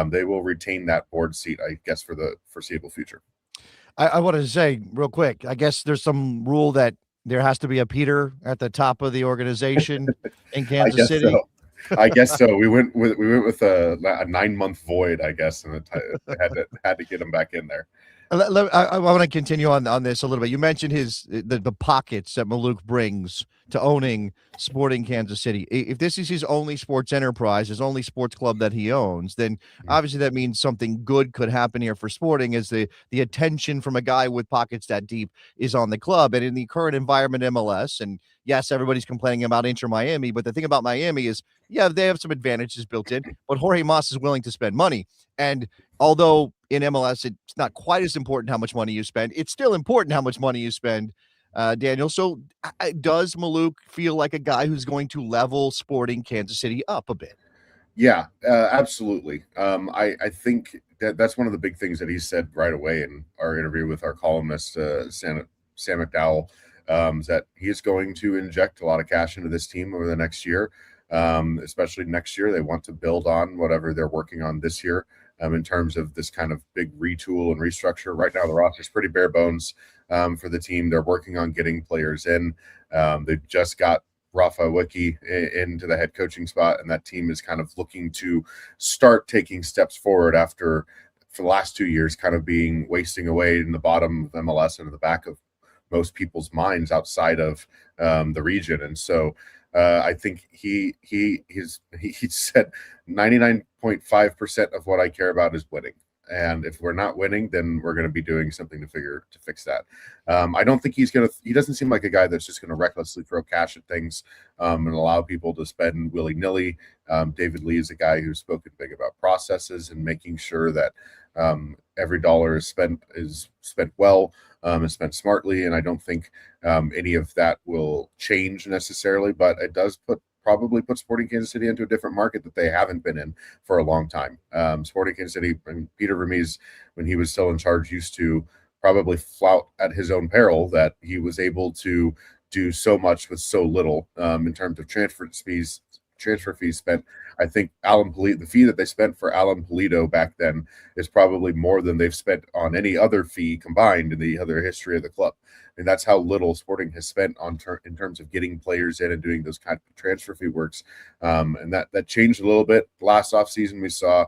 they will retain that board seat, I guess, for the foreseeable future. I wanted to say real quick, I guess there's some rule that there has to be a Peter at the top of the organization in Kansas City. I guess so. We went with a 9-month void, I guess, and it had to get him back in there. I want to continue on this a little bit. You mentioned the pockets that Maluk brings to owning Sporting Kansas City. If this is his only sports enterprise, his only sports club that he owns, then obviously that means something good could happen here for Sporting, as the attention from a guy with pockets that deep is on the club. And in the current environment, MLS, and yes, everybody's complaining about Inter Miami, but the thing about Miami is, yeah, they have some advantages built in, but Jorge Mas is willing to spend money. And although in MLS, it's not quite as important how much money you spend, it's still important how much money you spend, Daniel. So does Maluk feel like a guy who's going to level Sporting Kansas City up a bit? Yeah, absolutely. I think that's one of the big things that he said right away in our interview with our columnist, Sam McDowell, is that he is going to inject a lot of cash into this team over the next year. Especially next year, they want to build on whatever they're working on this year in terms of this kind of big retool and restructure. Right now, the roster is pretty bare bones for the team. They're working on getting players in. They've just got Rafa Wicki into the head coaching spot, and that team is kind of looking to start taking steps forward for the last 2 years kind of being wasting away in the bottom of MLS and in the back of most people's minds outside of the region. And so I think he said 99.5% of what I care about is winning. And if we're not winning, then we're going to be doing something to fix that. I don't think he doesn't seem like a guy that's just going to recklessly throw cash at things and allow people to spend willy-nilly. David Lee is a guy who's spoken big about processes and making sure that every dollar is spent well, and spent smartly. And I don't think any of that will change necessarily, but it does probably put Sporting Kansas City into a different market that they haven't been in for a long time. Sporting Kansas City, and Peter Vermes, when he was still in charge, used to probably flout at his own peril that he was able to do so much with so little in terms of transfer transfer fees spent. I think the fee that they spent for Alan Pulido back then is probably more than they've spent on any other fee combined in the other history of the club. And that's how little Sporting has spent in terms of getting players in and doing those kind of transfer fee works. And that changed a little bit. Last offseason, we saw,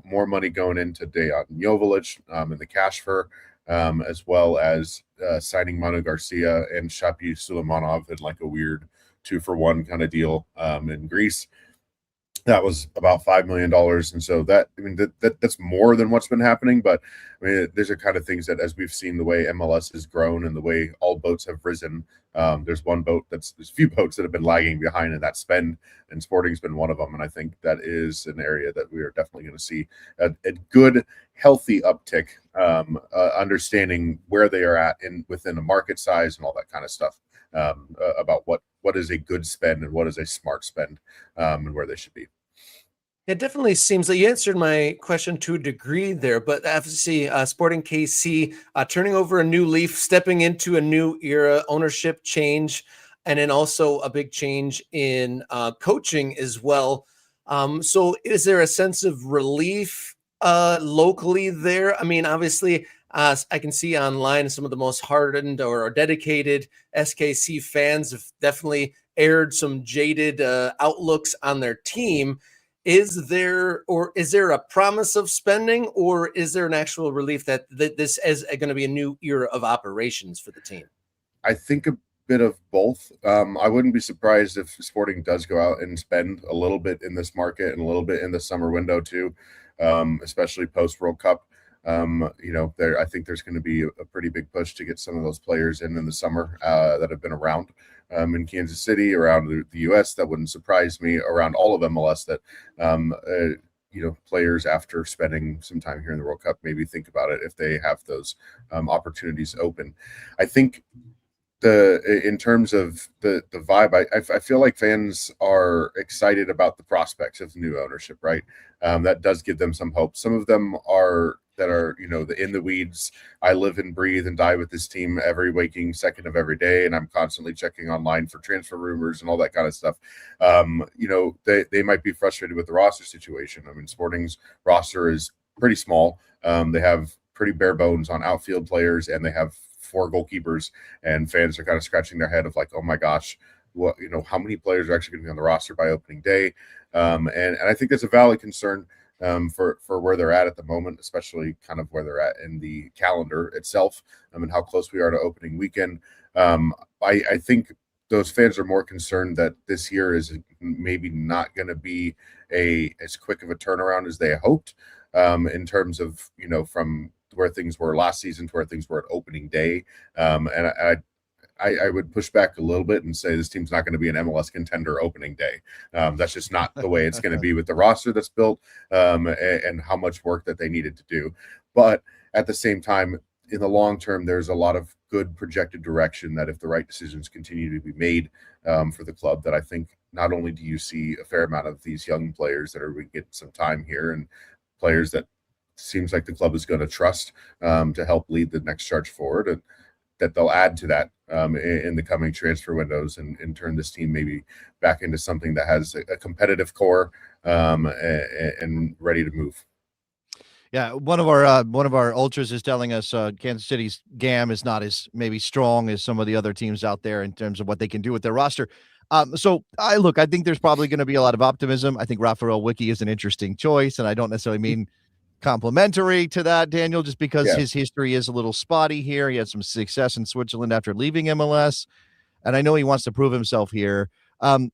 more money going into Dejan Joveljic and the cash for, as well as signing Manu Garcia and Shapi Suleimanov in like a weird 2-for-1 kind of deal in Greece. That was about $5 million. And so that's more than what's been happening. But I mean, these are kind of things that, as we've seen the way MLS has grown and the way all boats have risen, there's a few boats that have been lagging behind in that spend, and Sporting's been one of them. And I think that is an area that we are definitely going to see a good, healthy uptick, understanding where they are at within a market size and all that kind of stuff. About what is a good spend and what is a smart spend, and where they should be. It definitely seems that you answered my question to a degree there, but obviously Sporting KC turning over a new leaf, stepping into a new era, ownership change, and then also a big change in coaching as well. So is there a sense of relief locally there? I mean, obviously, I can see online some of the most hardened or dedicated SKC fans have definitely aired some jaded outlooks on their team. Is there a promise of spending, or is there an actual relief that this is going to be a new era of operations for the team? I think a bit of both. I wouldn't be surprised if Sporting does go out and spend a little bit in this market and a little bit in the summer window too, especially post World Cup. I think there's going to be a pretty big push to get some of those players in the summer that have been around in Kansas City, around the U.S. That wouldn't surprise me, around all of MLS, that players, after spending some time here in the World Cup, maybe think about it if they have those opportunities open. I think in terms of the vibe, I feel like fans are excited about the prospects of new ownership, right? That does give them some hope. Some of them are in the weeds. I live and breathe and die with this team every waking second of every day, and I'm constantly checking online for transfer rumors and all that kind of stuff. They might be frustrated with the roster situation. I mean, Sporting's roster is pretty small. They have pretty bare bones on outfield players, and they have 4 goalkeepers, and fans are kind of scratching their head of like, oh my gosh, how many players are actually going to be on the roster by opening day? And I think that's a valid concern for where they're at the moment, especially kind of where they're at in the calendar itself, and how close we are to opening weekend. I think those fans are more concerned that this year is maybe not going to be as quick of a turnaround as they hoped, in terms of, from where things were last season to where things were at opening day. And I would push back a little bit and say this team's not going to be an MLS contender opening day. That's just not the way it's going to be with the roster that's built, and how much work that they needed to do. But at the same time, in the long term, there's a lot of good projected direction that if the right decisions continue to be made for the club, that I think not only do you see a fair amount of these young players that are going to get some time here, and players that seems like the club is going to trust to help lead the next charge forward, and that they'll add to that in the coming transfer windows, and turn this team maybe back into something that has a competitive core and ready to move. Yeah, one of our ultras is telling us Kansas City's GAM is not as maybe strong as some of the other teams out there in terms of what they can do with their roster. So I think there's probably going to be a lot of optimism. I think Raphael Wiki is an interesting choice, and I don't necessarily mean complimentary to that, Daniel, just because his history is a little spotty here. He had some success in Switzerland after leaving MLS, and I know he wants to prove himself here.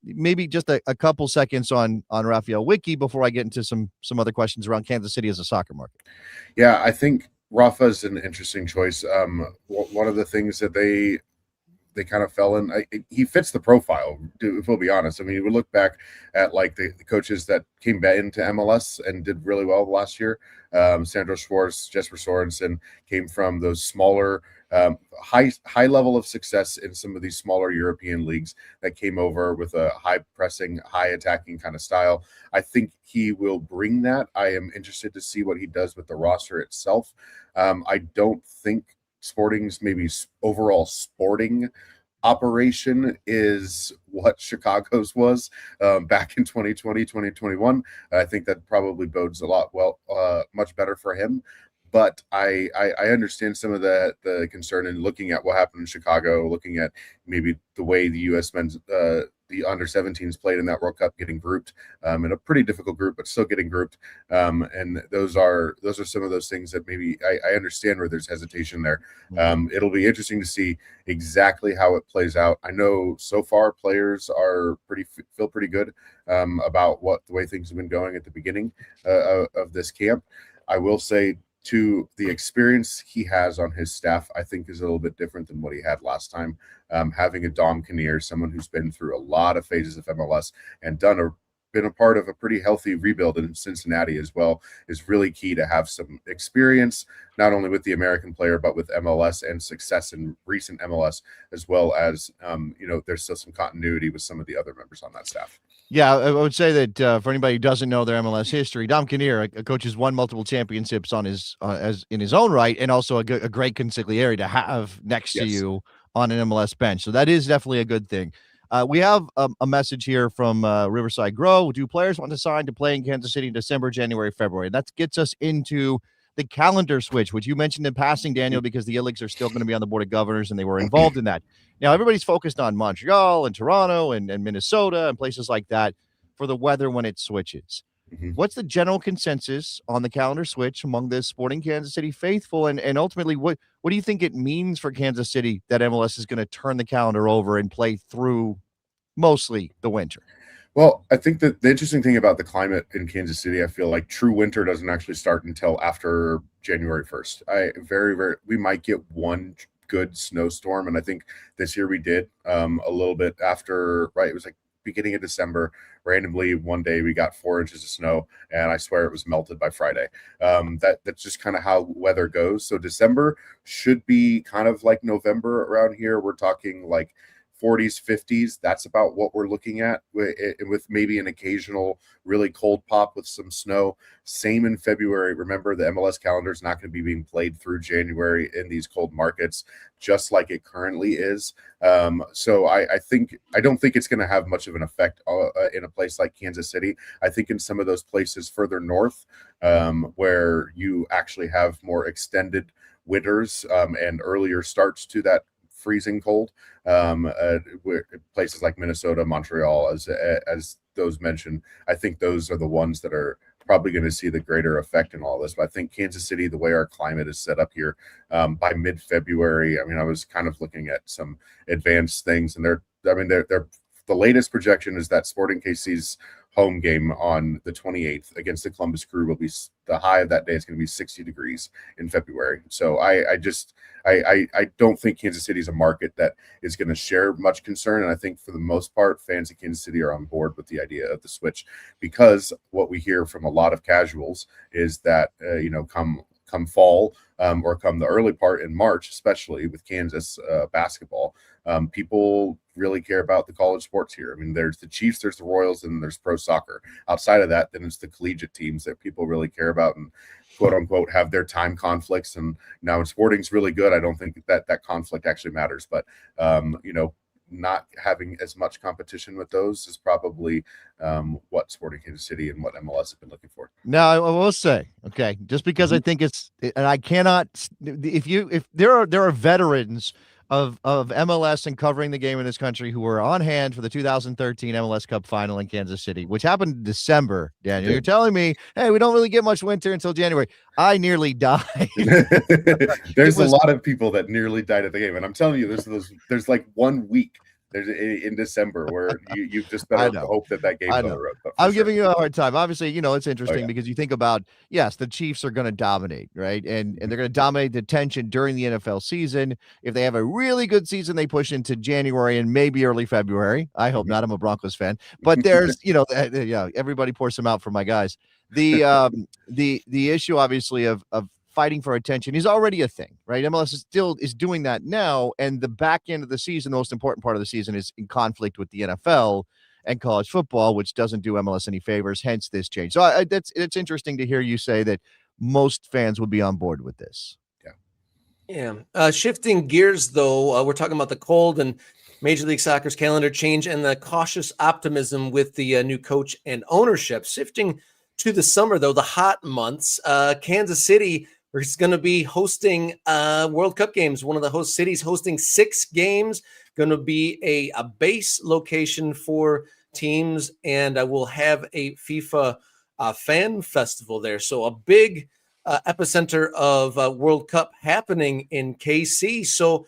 Maybe just a couple seconds on Raphael Wiki before I get into some other questions around Kansas City as a soccer market. Yeah, I think Rafa is an interesting choice. One of the things that they kind of fell in, he fits the profile, if we'll be honest. I mean, we look back at like the coaches that came back into MLS and did really well last year. Sandro Schwartz, Jesper Sorensen came from those smaller, high level of success in some of these smaller European leagues that came over with a high pressing, high attacking kind of style. I think he will bring that. I am interested to see what he does with the roster itself. I don't think Sporting's maybe overall sporting operation is what Chicago's was back in 2020, 2021. I think that probably bodes a lot much better for him. But I understand some of the concern in looking at what happened in Chicago, looking at maybe the way the U.S. men's the under 17s played in that World Cup, getting grouped in a pretty difficult group, but still getting grouped. And those are some of those things that maybe I understand where there's hesitation there. It'll be interesting to see exactly how it plays out. I know so far players are feel pretty good about the way things have been going at the beginning of this camp. I will say, to the experience he has on his staff, I think is a little bit different than what he had last time. Having a Dom Kinnear, someone who's been through a lot of phases of MLS and been a part of a pretty healthy rebuild in Cincinnati as well, is really key to have some experience, not only with the American player, but with MLS and success in recent MLS, as well as, there's still some continuity with some of the other members on that staff. Yeah, I would say that for anybody who doesn't know their MLS history, Dom Kinnear, a coach who's won multiple championships on his as in his own right, and also a great consigliere to have next to you on an MLS bench. So that is definitely a good thing. We have a message here from Riverside Grow. Do players want to sign to play in Kansas City in December, January, February? That gets us into the calendar switch, which you mentioned in passing, Daniel, because the Illigs are still going to be on the board of governors and they were involved in that. Now, everybody's focused on Montreal and Toronto and Minnesota and places like that for the weather when it switches. Mm-hmm. What's the general consensus on the calendar switch among the Sporting Kansas City faithful? And ultimately, what do you think it means for Kansas City that MLS is going to turn the calendar over and play through mostly the winter? Well, I think that the interesting thing about the climate in Kansas City, I feel like true winter doesn't actually start until after January 1st. We might get one good snowstorm, and I think this year we did a little bit after, right? It was like beginning of December. Randomly, one day we got 4 inches of snow, and I swear it was melted by Friday. That's just kind of how weather goes. So December should be kind of like November around here. We're talking like 40s, 50s. That's about what we're looking at, with maybe an occasional really cold pop with some snow. Same in February. Remember, the MLS calendar is not going to be being played through January in these cold markets, just like it currently is. So I don't think it's going to have much of an effect in a place like Kansas City. I think in some of those places further north, where you actually have more extended winters and earlier starts to that freezing cold, places like Minnesota, Montreal, as those mentioned, I think those are the ones that are probably going to see the greater effect in all this. But I think Kansas City, the way our climate is set up here, by mid-February, I mean, I was kind of looking at some advanced things, and they're the latest projection is that Sporting KC's home game on the 28th against the Columbus Crew will be the high of that day is going to be 60 degrees in February. So I don't think Kansas City is a market that is going to share much concern. And I think for the most part, fans of Kansas City are on board with the idea of the switch, because what we hear from a lot of casuals is that, come fall, or come the early part in March, especially with Kansas basketball, people really care about the college sports here. I mean, there's the Chiefs, there's the Royals, and there's pro soccer. Outside of that, then it's the collegiate teams that people really care about and quote unquote have their time conflicts. And now Sporting's really good. I don't think that conflict actually matters, but not having as much competition with those is probably what Sporting Kansas City and what MLS have been looking for. Now, I will say, okay, just because I think it's, and I cannot, if there are veterans of MLS and covering the game in this country who were on hand for the 2013 MLS Cup final in Kansas City, which happened in December, Daniel. You're telling me, hey, we don't really get much winter until January. I nearly died. There's a lot of people that nearly died at the game, and I'm telling you, there's like 1 week there's in December where you just better hope that game's on the road. I'm giving you a hard time. Obviously, it's interesting because you think about, yes, the Chiefs are going to dominate, right? And they're going to dominate the attention during the NFL season. If they have a really good season, they push into January and maybe early February. I hope not. I'm a Broncos fan. But there's, everybody pour some out for my guys. The issue, obviously, of fighting for attention is already a thing, right? MLS is doing that now, and the back end of the season, the most important part of the season, is in conflict with the NFL and college football, which doesn't do MLS any favors, hence this change. So it's interesting to hear you say that most fans would be on board with this. Yeah. Shifting gears, though, we're talking about the cold, and Major League Soccer's calendar change and the cautious optimism with the new coach and ownership. Shifting to the summer, though, the hot months, Kansas City is going to be hosting World Cup games. One of the host cities hosting 6 games, going to be a base location for teams, and we'll have a FIFA fan festival there. So a big epicenter of World Cup happening in KC. So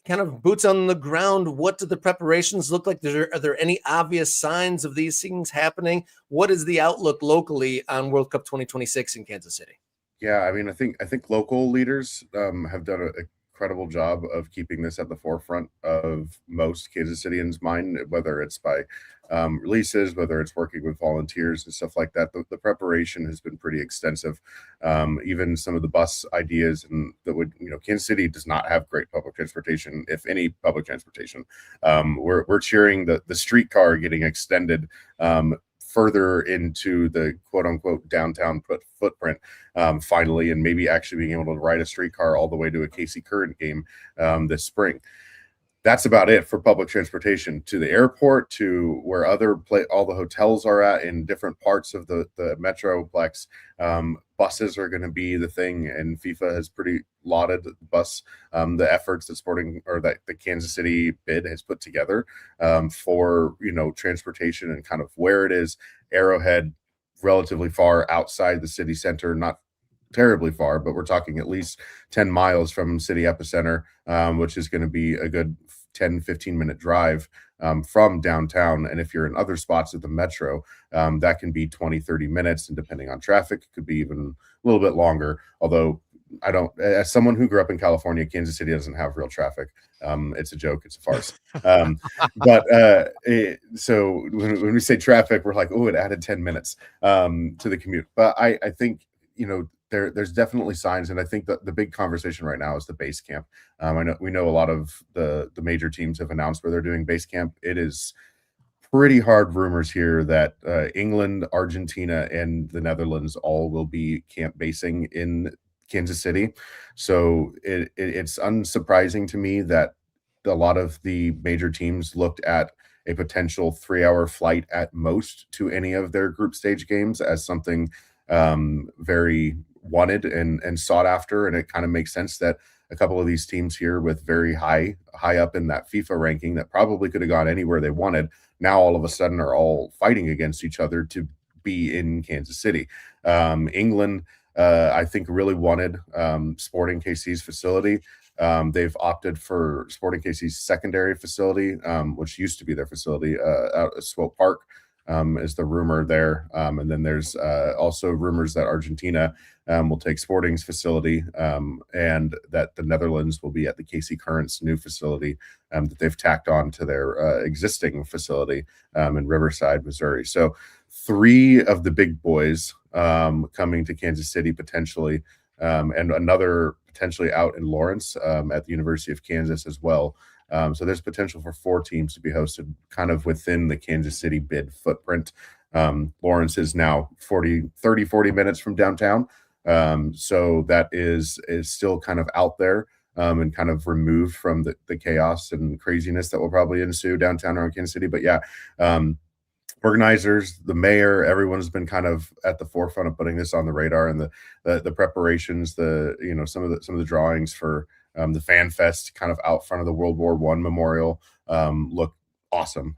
kind of boots on the ground, what do the preparations look like? Are there any obvious signs of these things happening? What is the outlook locally on World Cup 2026 in Kansas City? Yeah, I mean, I think local leaders have done an incredible job of keeping this at the forefront of most Kansas Cityans' mind, whether it's by releases, whether it's working with volunteers and stuff like that. The preparation has been pretty extensive. Even some of the bus ideas, and that would, Kansas City does not have great public transportation, if any public transportation. We're cheering the streetcar getting extended further into the quote unquote downtown footprint finally, and maybe actually being able to ride a streetcar all the way to a KC Current game this spring. That's about it for public transportation to the airport, to where all the hotels are at in different parts of the metroplex. Buses are going to be the thing, and FIFA has pretty lauded the efforts that the Kansas City bid has put together for transportation and kind of where it is. Arrowhead, relatively far outside the city center, not terribly far, but we're talking at least 10 miles from city epicenter, which is going to be a good 10-15 minute drive from downtown. And if you're in other spots of the metro, that can be 20-30 minutes, and depending on traffic, it could be even a little bit longer. Although as someone who grew up in California, Kansas City doesn't have real traffic. It's a joke. It's a farce. So when we say traffic, we're like, oh, it added 10 minutes to the commute. But I think, there's definitely signs, and I think that the big conversation right now is the base camp. We know a lot of the major teams have announced where they're doing base camp. It is pretty hard rumors here that England, Argentina, and the Netherlands all will be camp basing in Kansas City. So it's unsurprising to me that a lot of the major teams looked at a potential 3-hour flight at most to any of their group stage games as something very wanted and sought after. And it kind of makes sense that a couple of these teams here with very high up in that FIFA ranking that probably could have gone anywhere they wanted, now all of a sudden are all fighting against each other to be in Kansas City. England, I think, really wanted Sporting KC's facility. They've opted for Sporting KC's secondary facility, which used to be their facility out at Swope Park. Is the rumor there. And then there's also rumors that Argentina will take Sporting's facility, and that the Netherlands will be at the KC Current's new facility that they've tacked on to their existing facility in Riverside, Missouri. So 3 of the big boys coming to Kansas City potentially, and another potentially out in Lawrence at the University of Kansas as well. So there's potential for 4 teams to be hosted kind of within the Kansas City bid footprint. Lawrence is now 40 minutes from downtown. So that is still kind of out there and kind of removed from the chaos and craziness that will probably ensue downtown around Kansas City. But yeah, organizers, the mayor, everyone's been kind of at the forefront of putting this on the radar, and the preparations, some of the drawings for the Fan Fest kind of out front of the World War I memorial look awesome.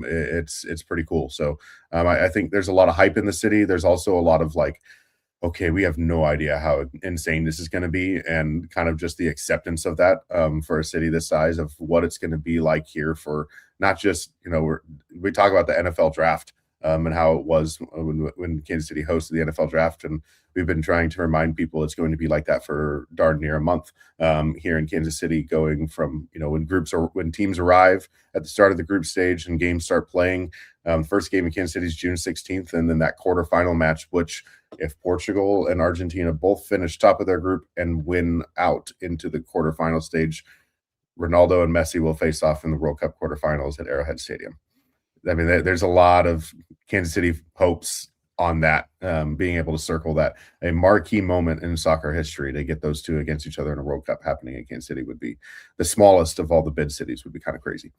It's pretty cool. So I think there's a lot of hype in the city. There's also a lot of like, okay, we have no idea how insane this is going to be, and kind of just the acceptance of that for a city this size, of what it's going to be like here for not just, we talk about the NFL draft and how it was when Kansas City hosted the NFL draft. And we've been trying to remind people it's going to be like that for darn near a month here in Kansas City, going from, when teams arrive at the start of the group stage and games start playing. First game in Kansas City is June 16th. And then that quarterfinal match, which if Portugal and Argentina both finish top of their group and win out into the quarterfinal stage, Ronaldo and Messi will face off in the World Cup quarterfinals at Arrowhead Stadium. I mean, there's a lot of Kansas City hopes on that, being able to circle that, a marquee moment in soccer history to get those two against each other in a World Cup happening in Kansas City would be the smallest of all the bid cities, would be kind of crazy.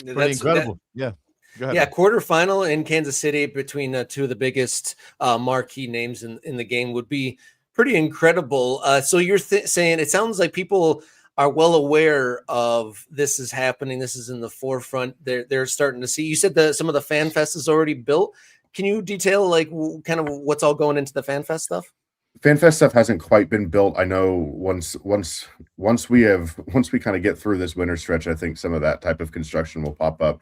Pretty incredible. Yeah. Go ahead. Yeah, quarterfinal in Kansas City between two of the biggest marquee names in the game would be pretty incredible. So you're saying it sounds like people are well aware of this is happening. This is in the forefront. They're starting to see. You said that some of the Fan Fest is already built. Can you detail like kind of what's all going into the Fan Fest stuff? FanFest stuff hasn't quite been built. I know once we kind of get through this winter stretch, I think some of that type of construction will pop up.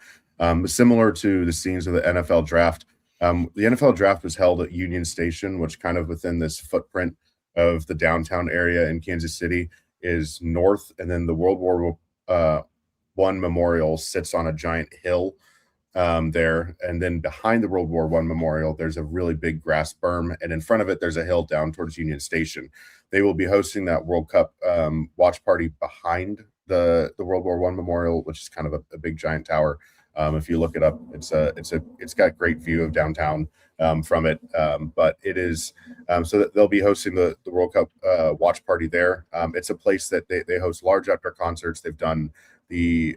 Similar to the scenes of the NFL draft. The NFL draft was held at Union Station, which kind of within this footprint of the downtown area in Kansas City is north, and then the World War I Memorial sits on a giant hill there, and then behind the World War I Memorial, there's a really big grass berm, and in front of it, there's a hill down towards Union Station. They will be hosting that World Cup watch party behind the World War I Memorial, which is kind of a big giant tower. If you look it up, it's got a great view of downtown from it. But it is so that they'll be hosting the World Cup watch party there. It's a place that they host large outdoor concerts. They've done the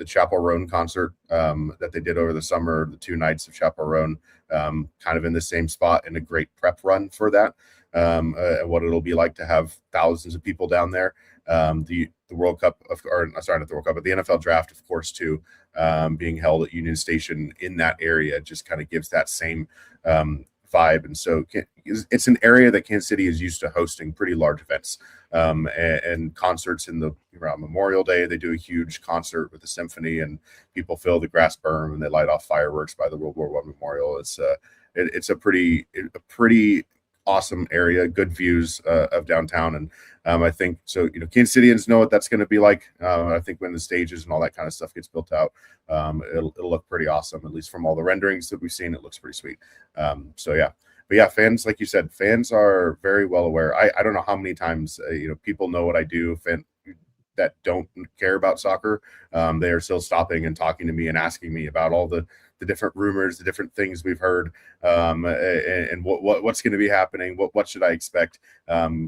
Chapel Roan concert that they did over the summer, the 2 nights of Chapel Roan, kind of in the same spot, and a great prep run for that. And what it'll be like to have thousands of people down there. The World Cup, or sorry, not the World Cup, but the NFL draft, of course, too, being held at Union Station in that area just kind of gives that same vibe. And so it's an area that Kansas City is used to hosting pretty large events and concerts around Memorial Day. They do a huge concert with the symphony, and people fill the grass berm and they light off fireworks by the World War I Memorial. It's a pretty awesome area, good views of downtown. And I think so, Kansas Cityans know what that's going to be like. I think when the stages and all that kind of stuff gets built out, it'll look pretty awesome. At least from all the renderings that we've seen, it looks pretty sweet. So yeah. But yeah, fans, like you said, fans are very well aware. I don't know how many times people know what I do. That don't care about soccer, they are still stopping and talking to me and asking me about all the different rumors, the different things we've heard, and what's going to be happening. What should I expect?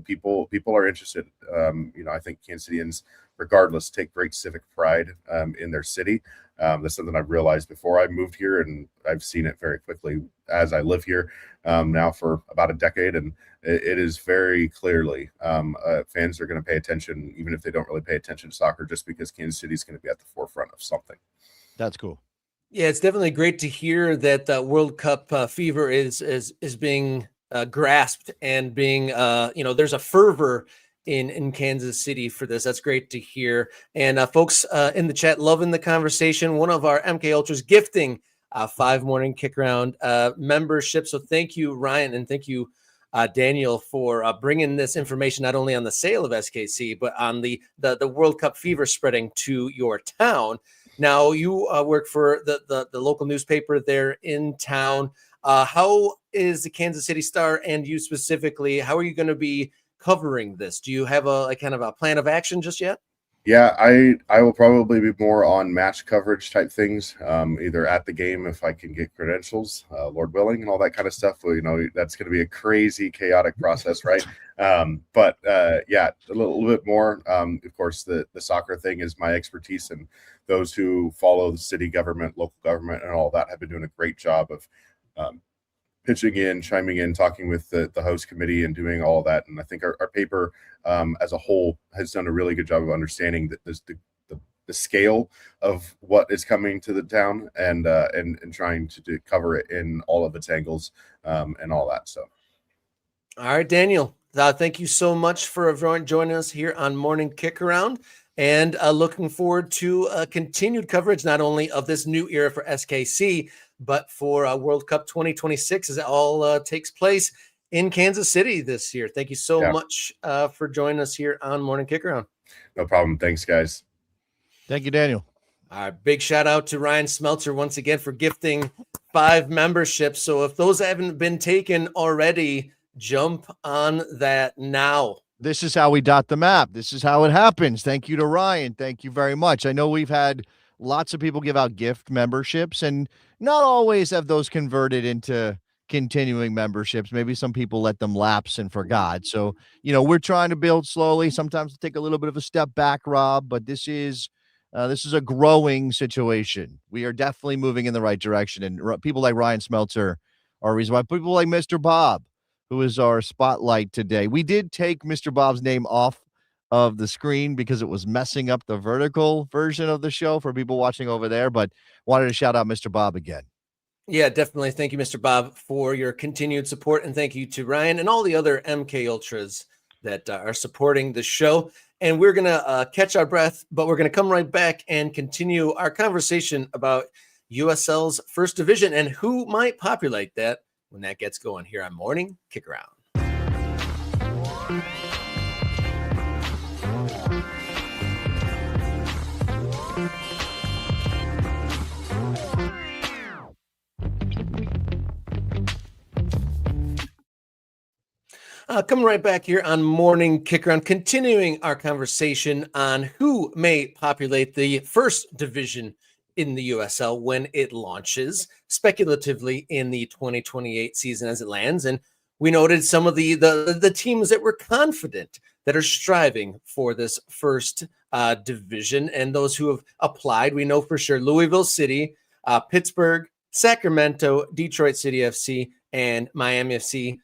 People are interested. I think Kansas Cityans, regardless, take great civic pride in their city. That's something I've realized before I moved here, and I've seen it very quickly as I live here now for about a decade. And it is very clearly fans are going to pay attention, even if they don't really pay attention to soccer, just because Kansas City is going to be at the forefront of something. That's cool. Yeah, it's definitely great to hear that the World Cup fever is being grasped and being, there's a fervor in Kansas City for this. That's great to hear. And folks in the chat loving the conversation. One of our MK Ultras gifting 5 morning kick around membership. So thank you, Ryan, and thank you, Daniel, for bringing this information not only on the sale of SKC, but on the World Cup fever spreading to your town. Now, you work for the local newspaper there in town. How is the Kansas City Star, and you specifically, how are you going to be covering this? Do you have a kind of a plan of action just yet? Yeah, I will probably be more on match coverage type things, either at the game if I can get credentials, Lord willing, and all that kind of stuff. Well, that's going to be a crazy, chaotic process, right? But yeah, a little bit more. Of course, the soccer thing is my expertise, and those who follow the city government, local government, and all that have been doing a great job of pitching in, chiming in, talking with the host committee, and doing all of that. And I think our paper as a whole has done a really good job of understanding that the scale of what is coming to the town, and trying to cover it in all of its angles and all that. So, all right, Daniel, thank you so much for joining us here on Morning Kick Around, and looking forward to continued coverage not only of this new era for SKC, but for World Cup 2026 as it all takes place in Kansas City this year. Thank you so much for joining us here on Morning Kick Around. No problem. Thanks, guys. Thank you, Daniel. All right, big shout out to Ryan Smeltzer once again for gifting 5 memberships. So if those haven't been taken already, jump on that now. This is how we dot the map. This is how it happens. Thank you to Ryan. Thank you very much. I know we've had Lots of people give out gift memberships, and not always have those converted into continuing memberships. Maybe some people let them lapse and forgot. So, we're trying to build slowly. Sometimes take a little bit of a step back, Rob, but this is a growing situation. We are definitely moving in the right direction, and people like Ryan Smeltzer are a reason why. People like Mr. Bob, who is our spotlight today. We did take Mr. Bob's name off of the screen because it was messing up the vertical version of the show for people watching over there, but wanted to shout out Mr. Bob again. Yeah, definitely. Thank you, Mr. Bob, for your continued support. And thank you to Ryan and all the other MK Ultras that are supporting the show. And we're going to catch our breath, but we're going to come right back and continue our conversation about USL's first division and who might populate that when that gets going here on Morning Kick Around. Coming right back here on Morning Kick Around, continuing our conversation on who may populate the first division in the USL when it launches, speculatively in the 2028 season as it lands. And we noted some of the teams that were confident that are striving for this first division, and those who have applied. We know for sure Louisville City, Pittsburgh, Sacramento, Detroit City FC, and Miami FC.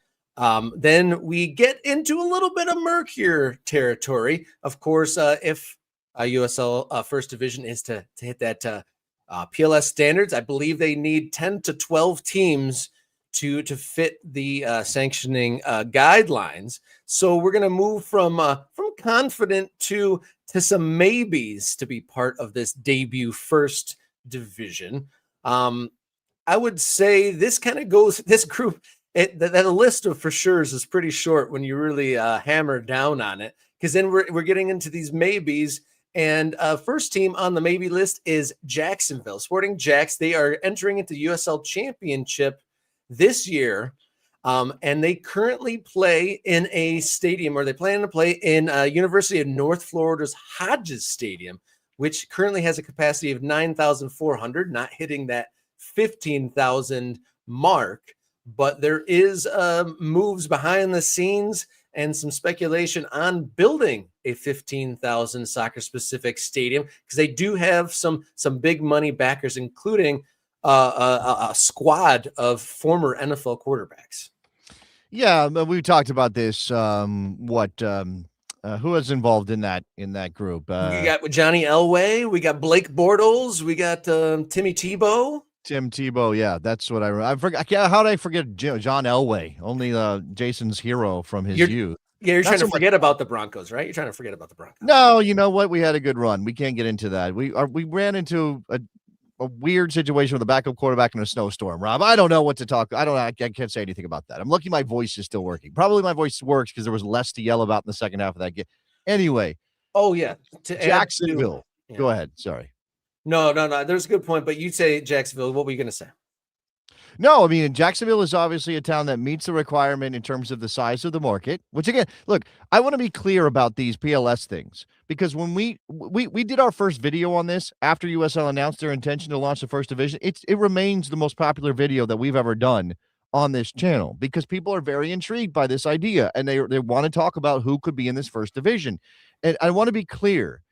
Then we get into a little bit of murkier territory. Of course, if USL First Division is to hit that PLS standards, I believe they need 10 to 12 teams to fit the sanctioning guidelines. So we're going to move from confident to some maybes to be part of this debut First Division. I would say this kind of goes, this group, that list of for sure's is pretty short when you really hammer down on it, because then we're getting into these maybes. And first team on the maybe list is Jacksonville Sporting Jacks. They are entering into USL Championship this year, and they currently play in a stadium, or they plan to play in University of North Florida's Hodges Stadium, which currently has a capacity of 9,400, not hitting that 15,000 mark. But there is moves behind the scenes and some speculation on building a 15,000 soccer-specific stadium, because they do have some big money backers, including a squad of former NFL quarterbacks. Yeah, we talked about this. Who was involved in that group? We got Johnny Elway, we got Blake Bortles, we got Timmy Tebow. Tim Tebow, yeah, that's what I forgot. How did I forget John Elway? Only Jason's hero from his youth. Yeah, you're trying to forget about the Broncos, right? You're trying to forget about the Broncos. No, you know what? We had a good run. We can't get into that. We ran into a weird situation with a backup quarterback in a snowstorm, Rob. I don't know what to talk. I can't say anything about that. I'm lucky my voice is still working. Probably my voice works because there was less to yell about in the second half of that game. Anyway. Oh, yeah. Jacksonville. Yeah. Go ahead. Sorry. No. There's a good point, but you say Jacksonville. What were you going to say? No, I mean, Jacksonville is obviously a town that meets the requirement in terms of the size of the market, which, again, look, I want to be clear about these PLS things, because when we did our first video on this after USL announced their intention to launch the first division, it remains the most popular video that we've ever done on this channel, because people are very intrigued by this idea, and they want to talk about who could be in this first division. And I want to be clear,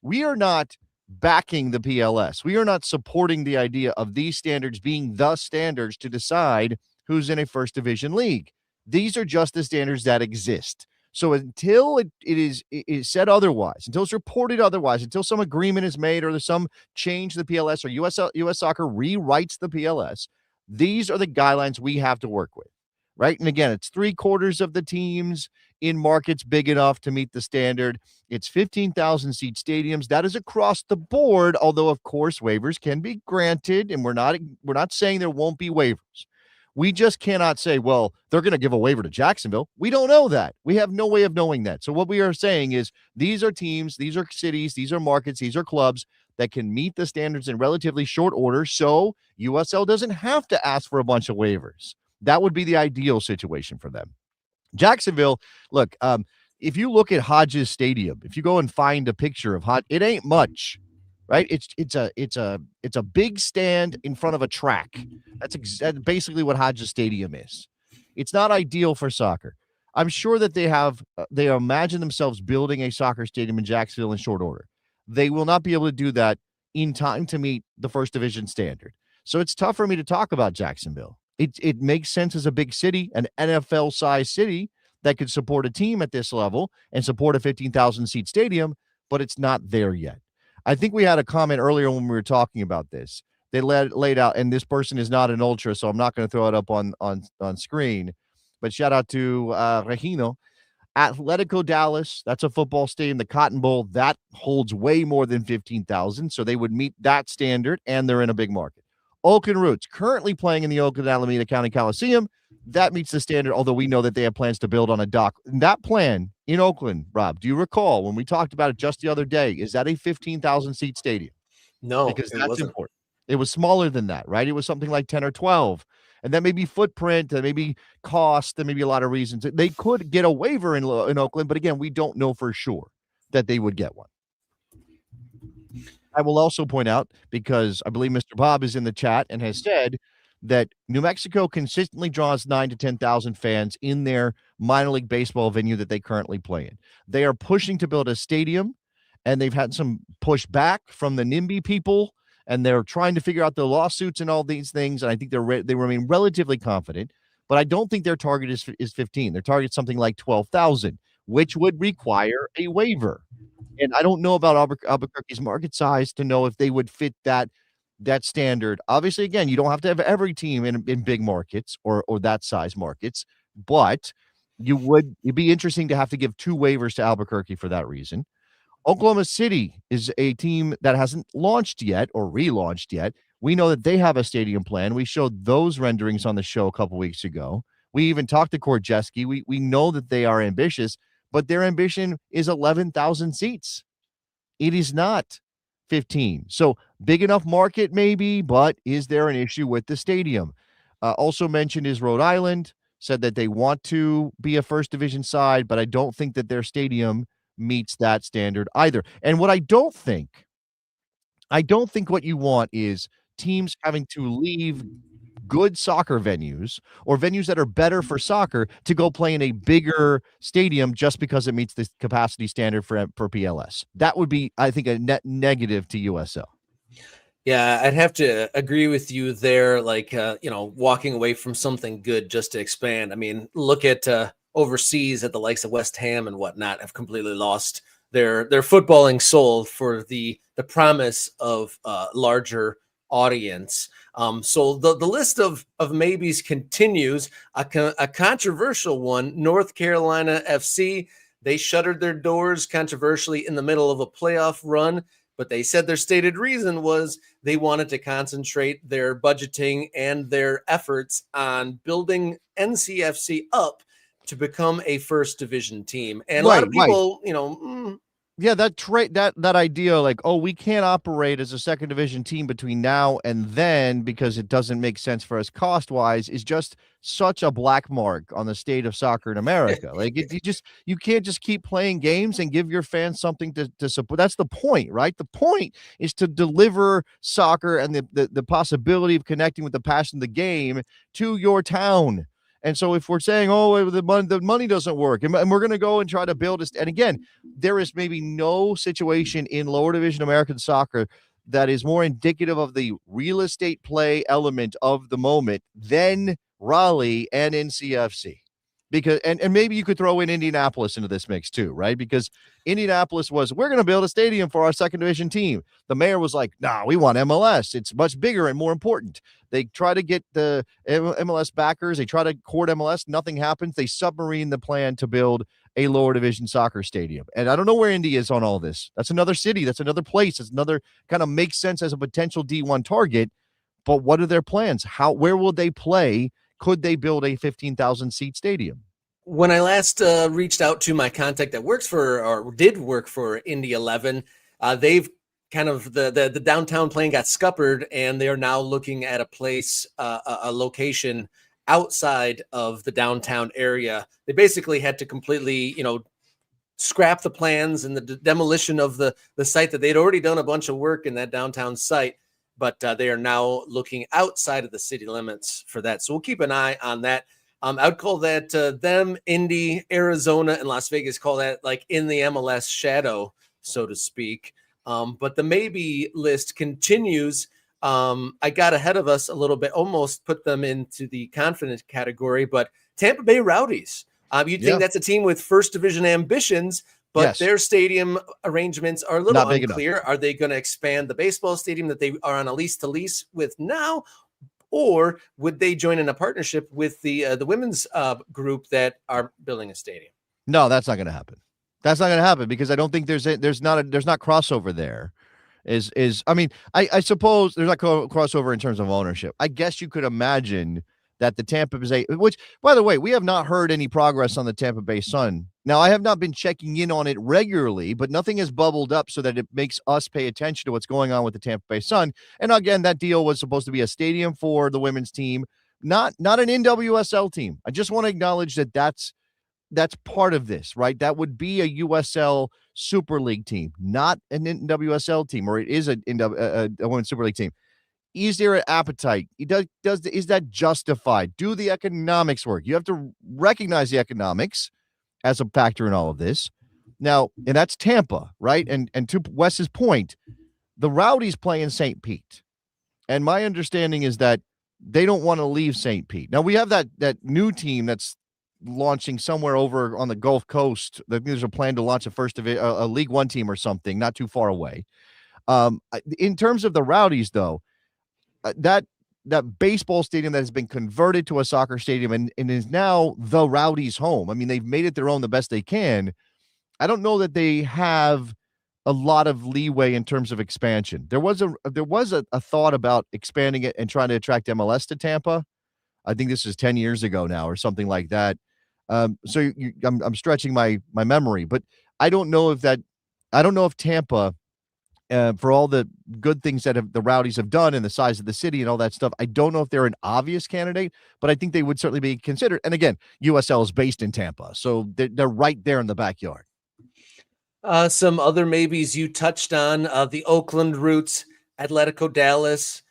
we are not backing the PLS. We are not supporting the idea of these standards being the standards to decide who's in a first division league. These are just the standards that exist. So until it is said otherwise, until it's reported otherwise, until some agreement is made or there's some change to the PLS or US Soccer rewrites the PLS, these are the guidelines we have to work with, right? And again, it's 3/4 of the teams in markets big enough to meet the standard. It's 15,000 seat stadiums. That is across the board, although of course waivers can be granted, and we're not saying there won't be waivers. We just cannot say, well, they're going to give a waiver to Jacksonville. We don't know that. We have no way of knowing that. So what we are saying is these are teams, these are cities, these are markets, these are clubs that can meet the standards in relatively short order, so USL doesn't have to ask for a bunch of waivers. That would be the ideal situation for them. Jacksonville, look, if you look at Hodges Stadium, if you go and find a picture of it ain't much, right? It's a big stand in front of a track. That's basically what Hodges Stadium is. It's not ideal for soccer. I'm sure that they imagine themselves building a soccer stadium in Jacksonville in short order. They will not be able to do that in time to meet the first division standard. So it's tough for me to talk about Jacksonville. It makes sense as a big city, an NFL sized city that could support a team at this level and support a 15,000 seat stadium, but it's not there yet. I think we had a comment earlier when we were talking about this. They laid out, and this person is not an ultra, so I'm not going to throw it up on screen. But shout out to Regino. Atletico Dallas, that's a football stadium. The Cotton Bowl, that holds way more than 15,000, so they would meet that standard, and they're in a big market. Oakland Roots, currently playing in the Oakland Alameda County Coliseum, that meets the standard, although we know that they have plans to build on a dock. That plan in Oakland, Rob, do you recall when we talked about it just the other day? Is that a 15,000 seat stadium? No, Because it that's wasn't. important. It was smaller than that, right? It was something like 10 or 12. And that may be footprint, that may be cost, there may be a lot of reasons. They could get a waiver in Oakland, but again, we don't know for sure that they would get one. I will also point out, because I believe Mr. Bob is in the chat and has said that New Mexico consistently draws 9 to 10,000 fans in their minor league baseball venue that they currently play in. They are pushing to build a stadium, and they've had some pushback from the NIMBY people, and they're trying to figure out the lawsuits and all these things. And I think they remain relatively confident, but I don't think their target is 15. Their target is something like 12,000, which would require a waiver. And I don't know about Albuquerque's market size to know if they would fit that standard. Obviously, again, you don't have to have every team in big markets or that size markets, but it'd be interesting to have to give 2 waivers to Albuquerque for that reason. Oklahoma City is a team that hasn't launched yet or relaunched yet. We know that they have a stadium plan. We showed those renderings on the show a couple weeks ago. We even talked to Korjeski. We know that they are ambitious, but their ambition is 11,000 seats. It is not 15. So big enough market maybe, but is there an issue with the stadium? Also mentioned is Rhode Island, said that they want to be a first division side, but I don't think that their stadium meets that standard either. And what I don't think what you want is teams having to leave good soccer venues or venues that are better for soccer to go play in a bigger stadium just because it meets the capacity standard for PLS. That would be, I think, a net negative to USL. Yeah, I'd have to agree with you there. Like, walking away from something good just to expand. I mean, look at overseas at the likes of West Ham and whatnot have completely lost their footballing soul for the promise of larger audience. So the list of maybes continues. A controversial one, North Carolina FC. They shuttered their doors controversially in the middle of a playoff run, but they said their stated reason was they wanted to concentrate their budgeting and their efforts on building NCFC up to become a first division team. And a lot of people, yeah, that idea, like, oh, we can't operate as a second division team between now and then because it doesn't make sense for us cost wise, is just such a black mark on the state of soccer in America. Like, you can't just keep playing games and give your fans something to support. That's the point, right? The point is to deliver soccer and the possibility of connecting with the passion of the game to your town. And so if we're saying, oh, the money doesn't work, and we're going to go and try to build and again, there is maybe no situation in lower division American soccer that is more indicative of the real estate play element of the moment than Raleigh and NCFC. Because and maybe you could throw in Indianapolis into this mix too, right? Because Indianapolis we're going to build a stadium for our second division team. The mayor was like, nah, we want MLS. It's much bigger and more important. They try to get the MLS backers. They try to court MLS. Nothing happens. They submarine the plan to build a lower division soccer stadium. And I don't know where Indy is on all this. That's another city. That's another place. It's another kind of makes sense as a potential D1 target. But what are their plans? Where will they play? Could they build a 15,000 seat stadium? When I last reached out to my contact that did work for Indy 11, they've kind of the downtown plan got scuppered, and they are now looking at a place, a location outside of the downtown area. They basically had to completely, scrap the plans and the demolition of the site that they'd already done a bunch of work in that downtown site, but they are now looking outside of the city limits for that. So we'll keep an eye on that. I would call that them, Indy, Arizona, and Las Vegas call that like in the MLS shadow, so to speak. But the maybe list continues. I got ahead of us a little bit, almost put them into the confident category, but Tampa Bay Rowdies. You'd think that's a team with first division ambitions, but their stadium arrangements are a little unclear. Are they going to expand the baseball stadium that they are on a lease to lease with now? Or would they join in a partnership with the women's group that are building a stadium? No, that's not going to happen. That's not going to happen because I don't think there's not crossover there. I suppose there's not crossover in terms of ownership. I guess you could imagine that the Tampa Bay, which, by the way, we have not heard any progress on the Tampa Bay Sun. Now, I have not been checking in on it regularly, but nothing has bubbled up so that it makes us pay attention to what's going on with the Tampa Bay Sun. And again, that deal was supposed to be a stadium for the women's team, not an NWSL team. I just want to acknowledge that that's part of this, right? That would be a USL Super League team, not an NWSL team, or it is a Women's Super League team. Is there an appetite? Is that justified? Do the economics work? You have to recognize the economics as a factor in all of this. Now, and that's Tampa, right? And to Wes's point, the Rowdies play in St. Pete. And my understanding is that they don't want to leave St. Pete. Now, we have that new team that's launching somewhere over on the Gulf Coast. There's a plan to launch a League One team or something not too far away. In terms of the Rowdies, though, that baseball stadium that has been converted to a soccer stadium and is now the Rowdies' home. I mean, they've made it their own the best they can. I don't know that they have a lot of leeway in terms of expansion. There was a thought about expanding it and trying to attract MLS to Tampa. I think this is 10 years ago now or something like that. I'm stretching my memory, but I don't know if Tampa, for all the good things that the Rowdies have done and the size of the city and all that stuff, I don't know if they're an obvious candidate, but I think they would certainly be considered. And again, USL is based in Tampa, so they're right there in the backyard. Some other maybes you touched on, the Oakland roots, Atletico Dallas,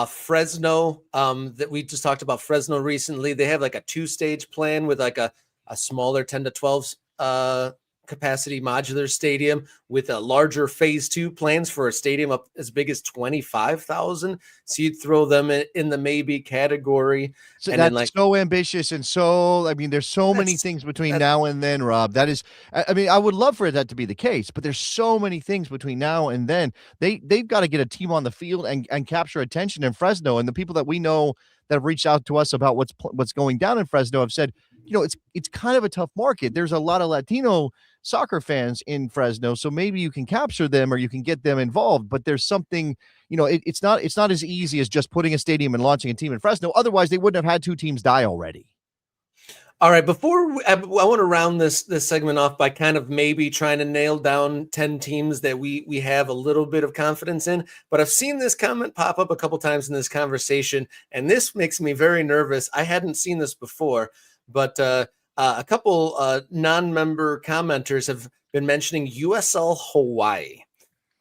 Fresno, that we just talked about Fresno recently. They have like a 2-stage plan with like a smaller 10 to 12 capacity modular stadium with a larger phase 2 plans for a stadium up as big as 25,000. So you'd throw them in the maybe category. So and that's so ambitious. And so, I mean, there's so many things between now and then, Rob. That is, I mean, I would love for that to be the case, but there's so many things between now and then. They've got to get a team on the field and capture attention in Fresno. And the people that we know that have reached out to us about what's going down in Fresno have said, it's kind of a tough market. There's a lot of Latino soccer fans in Fresno, so maybe you can capture them or you can get them involved. But there's something, it's not as easy as just putting a stadium and launching a team in Fresno. Otherwise, they wouldn't have had 2 teams die already. All right, I want to round this segment off by kind of maybe trying to nail down 10 teams that we have a little bit of confidence in. But I've seen this comment pop up a couple times in this conversation, and this makes me very nervous. I hadn't seen this before, but a couple non-member commenters have been mentioning USL Hawaii.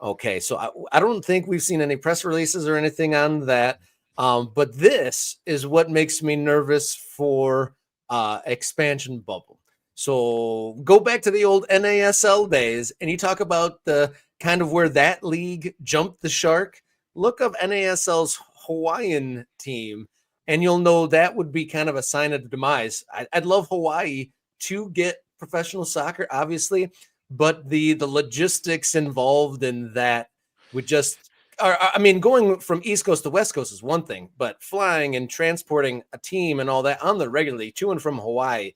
Okay, so I don't think we've seen any press releases or anything on that, but this is what makes me nervous for expansion bubble. So go back to the old NASL days, and you talk about the kind of where that league jumped the shark. Look up NASL's Hawaiian team, and you'll know that would be kind of a sign of the demise. I'd love Hawaii to get professional soccer, obviously, but the logistics involved in that would just, I mean, going from East Coast to West Coast is one thing, but flying and transporting a team and all that on the regularly to and from Hawaii,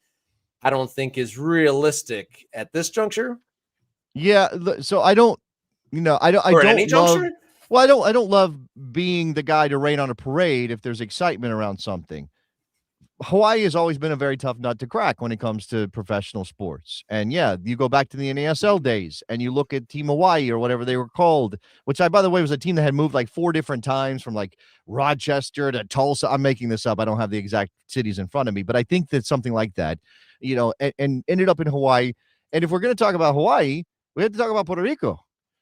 I don't think is realistic at this juncture. Yeah, so I don't, I don't any juncture. Well, I don't love being the guy to rain on a parade if there's excitement around something. Hawaii has always been a very tough nut to crack when it comes to professional sports. And yeah, you go back to the NASL days and you look at Team Hawaii or whatever they were called, which by the way, was a team that had moved like 4 different times from like Rochester to Tulsa. I'm making this up. I don't have the exact cities in front of me, but I think that something like that, and ended up in Hawaii. And if we're going to talk about Hawaii, we have to talk about Puerto Rico,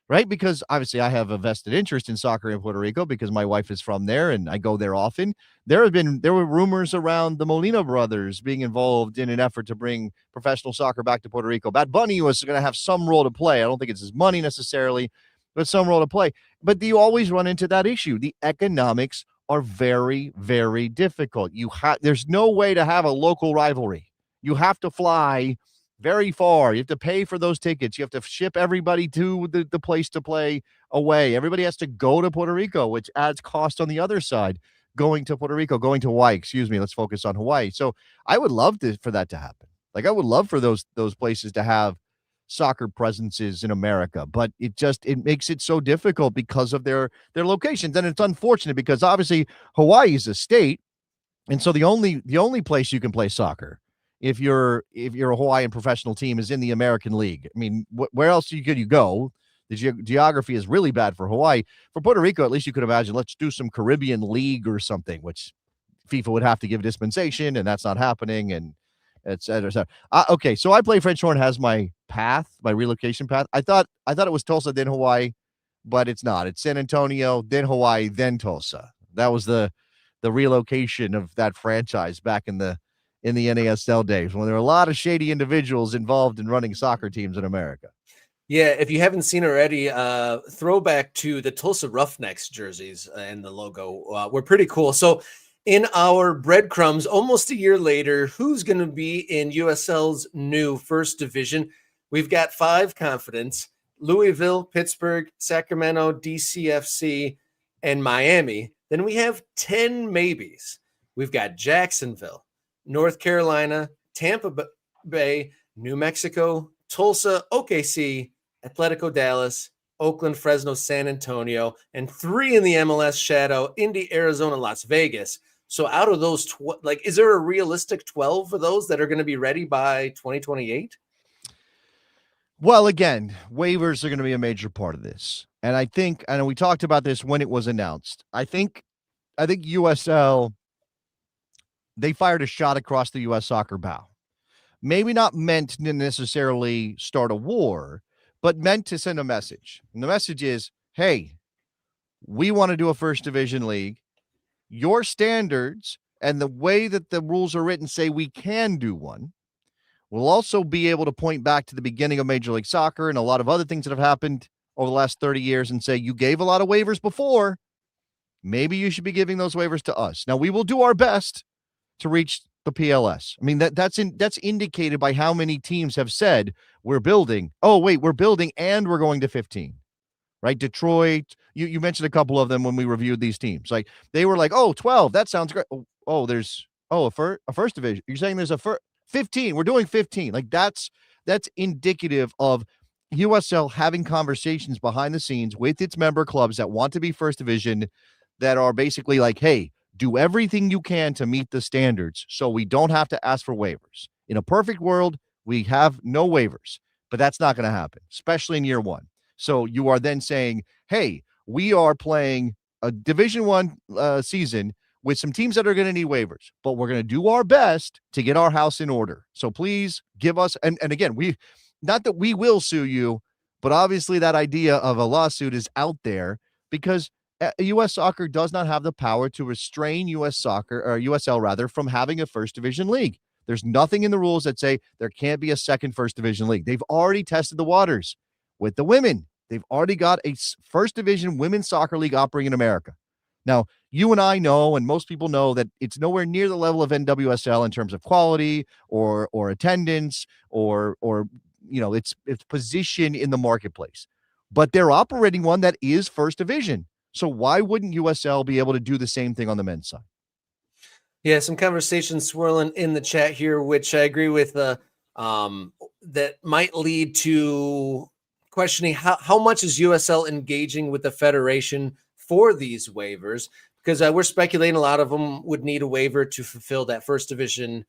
right? Because obviously I have a vested interest in soccer in Puerto Rico because my wife is from there and I go there often. There were rumors around the Molina brothers being involved in an effort to bring professional soccer back to Puerto Rico. Bad Bunny was going to have some role to play. I don't think it's his money necessarily, but some role to play. But you always run into that issue. The economics are very, very difficult. There's no way to have a local rivalry. You have to fly very far. You have to pay for those tickets. You have to ship everybody to the place to play away. Everybody has to go to Puerto Rico, which adds cost on the other side. Going to Puerto Rico, going to Hawaii, excuse me. Let's focus on Hawaii. So I would love for that to happen. Like I would love for those places to have soccer presences in America, but it makes it so difficult because of their locations. And it's unfortunate because obviously Hawaii is a state. And so the only place you can play soccer if you're a Hawaiian professional team is in the American League. I mean, where else could you go? The geography is really bad for Hawaii. For Puerto Rico, at least you could imagine, let's do some Caribbean League or something, which FIFA would have to give dispensation, and that's not happening, and et cetera, et cetera. Okay, so I play French horn has my relocation path. I thought it was Tulsa, then Hawaii, but it's not. It's San Antonio, then Hawaii, then Tulsa. That was the relocation of that franchise back in the NASL days when there were a lot of shady individuals involved in running soccer teams in America. Yeah, if you haven't seen already, throwback to the Tulsa Roughnecks jerseys and the logo were pretty cool. So in our breadcrumbs, almost a year later, who's going to be in USL's new first division? We've got 5 confidents: Louisville, Pittsburgh, Sacramento, DCFC, and Miami. Then we have 10 maybes. We've got Jacksonville, North Carolina, Tampa Bay, New Mexico, Tulsa, OKC, Atletico Dallas, Oakland, Fresno, San Antonio, and 3 in the MLS shadow: Indy, Arizona, Las Vegas. So out of those, is there a realistic 12 for those that are going to be ready by 2028? Well, again, waivers are going to be a major part of this. And I know we talked about this when it was announced. I think USL, they fired a shot across the U.S. soccer bow. Maybe not meant to necessarily start a war, but meant to send a message. And the message is, hey, we want to do a first division league. Your standards and the way that the rules are written say we can do one. We'll also be able to point back to the beginning of Major League Soccer and a lot of other things that have happened over the last 30 years and say, you gave a lot of waivers before. Maybe you should be giving those waivers to us. Now, we will do our best to reach the PLS. I mean, that's indicated by how many teams have said we're building. Oh, wait, we're building and we're going to 15, right? Detroit, you mentioned a couple of them when we reviewed these teams. Like they were like, oh, 12, that sounds great. There's a first division. You're saying there's 15. We're doing 15. Like that's indicative of USL having conversations behind the scenes with its member clubs that want to be first division that are basically like, hey, do everything you can to meet the standards so we don't have to ask for waivers. In a perfect world, we have no waivers, but that's not going to happen, especially in year one. So you are then saying, hey, we are playing a Division I season with some teams that are going to need waivers, but we're going to do our best to get our house in order. So please give us, and again, not that we will sue you, but obviously that idea of a lawsuit is out there because U.S. Soccer does not have the power to restrain U.S. Soccer, or USL rather, from having a first division league. There's nothing in the rules that say there can't be a second first division league. They've already tested the waters with the women. They've already got a first division women's soccer league operating in America. Now, you and I know, and most people know, that it's nowhere near the level of NWSL in terms of quality or attendance or its position in the marketplace. But they're operating one that is first division. So why wouldn't USL be able to do the same thing on the men's side? Yeah, some conversation swirling in the chat here, which I agree with. That might lead to questioning how much is USL engaging with the federation for these waivers, because we're speculating a lot of them would need a waiver to fulfill that first division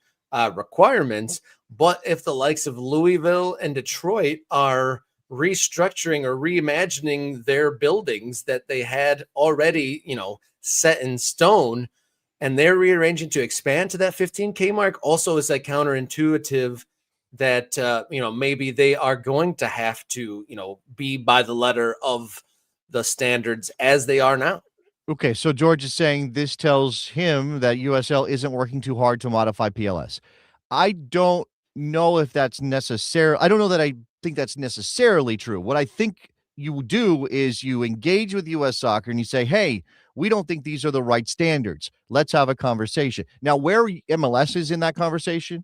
requirements. But if the likes of Louisville and Detroit are restructuring or reimagining their buildings that they had already, set in stone, and they're rearranging to expand to that 15K mark, also is like counterintuitive that maybe they are going to have to be by the letter of the standards as they are now. Okay, so George is saying this tells him that USL isn't working too hard to modify PLS. I don't know if that's necessary. I don't know that I think that's necessarily true. What I think you do is you engage with US Soccer and you say, hey, we don't think these are the right standards. Let's have a conversation. Now, where MLS is in that conversation,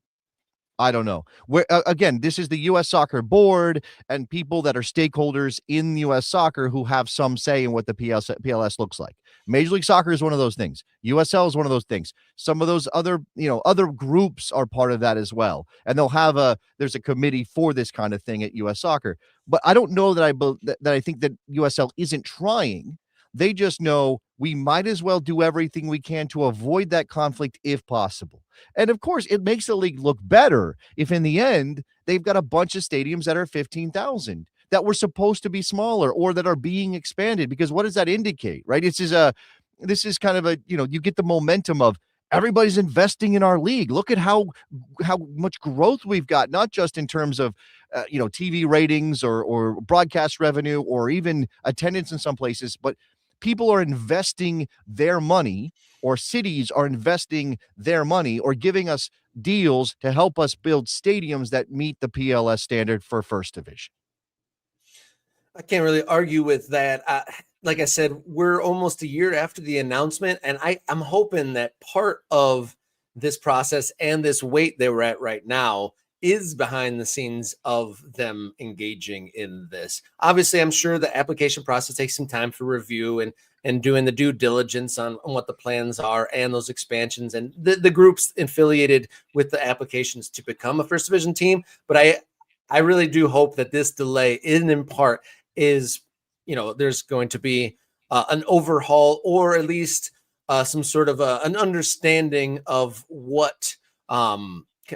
I don't know. Where again, this is the U.S. Soccer Board and people that are stakeholders in U.S. Soccer who have some say in what the PLS looks like. Major League Soccer is one of those things. USL is one of those things. Some of those other, other groups are part of that as well. And they'll have there's a committee for this kind of thing at U.S. Soccer. But I don't know that I think that USL isn't trying. They just know we might as well do everything we can to avoid that conflict if possible. And of course, it makes the league look better if in the end they've got a bunch of stadiums that are 15,000 that were supposed to be smaller or that are being expanded. Because what does that indicate, right? This is kind of you get the momentum of everybody's investing in our league. Look at how much growth we've got, not just in terms of TV ratings or broadcast revenue or even attendance in some places, but people are investing their money, or cities are investing their money or giving us deals to help us build stadiums that meet the PLS standard for first division. I can't really argue with that. Like I said, we're almost a year after the announcement, and I'm hoping that part of this process and this weight that we're at right now is behind the scenes of them engaging in this. Obviously, I'm sure the application process takes some time for review and doing the due diligence on what the plans are and those expansions and the groups affiliated with the applications to become a first division team. But I really do hope that this delay in part is, there's going to be an overhaul or at least some sort of an understanding of what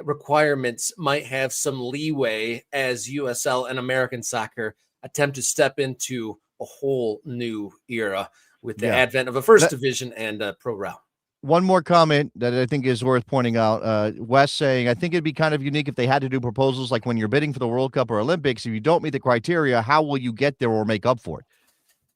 requirements might have some leeway as USL and American soccer attempt to step into a whole new era with the advent of a first division and a pro route. One more comment that I think is worth pointing out. Wes saying, I think it'd be kind of unique if they had to do proposals like when you're bidding for the World Cup or Olympics. If you don't meet the criteria, how will you get there or make up for it?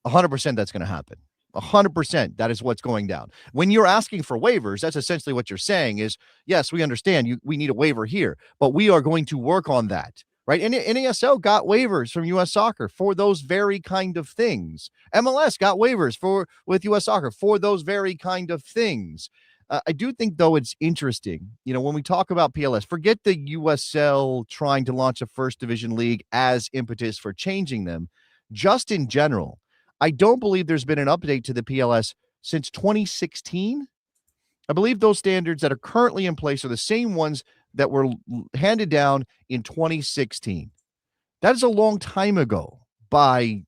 100% that's going to happen. 100% that is what's going down. When you're asking for waivers, that's essentially what you're saying is, yes, we understand we need a waiver here, but we are going to work on that, right? And NASL got waivers from U.S. Soccer for those very kind of things. MLS got waivers with U.S. Soccer for those very kind of things. I do think, though, it's interesting, when we talk about PLS, forget the USL trying to launch a first division league as impetus for changing them. Just in general, I don't believe there's been an update to the PLS since 2016. I believe those standards that are currently in place are the same ones that were handed down in 2016. That is a long time ago by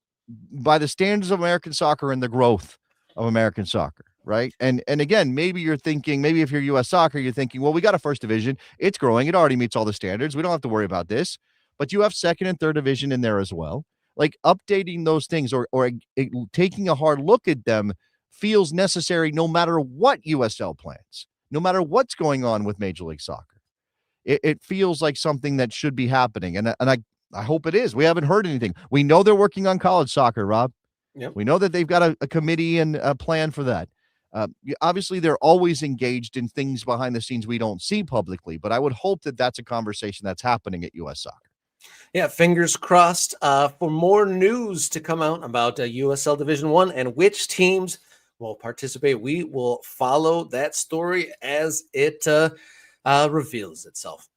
the standards of American soccer and the growth of American soccer, right? And again, maybe you're thinking, maybe if you're U.S. Soccer, you're thinking, well, we got a first division. It's growing. It already meets all the standards. We don't have to worry about this. But you have second and third division in there as well. Like updating those things or taking a hard look at them feels necessary no matter what USL plans, no matter what's going on with Major League Soccer. It feels like something that should be happening. And I hope it is. We haven't heard anything. We know they're working on college soccer, Rob. Yep. We know that they've got a committee and a plan for that. Obviously, they're always engaged in things behind the scenes we don't see publicly, but I would hope that that's a conversation that's happening at U.S. Soccer. Yeah, fingers crossed for more news to come out about USL Division I and which teams will participate. We will follow that story as it reveals itself.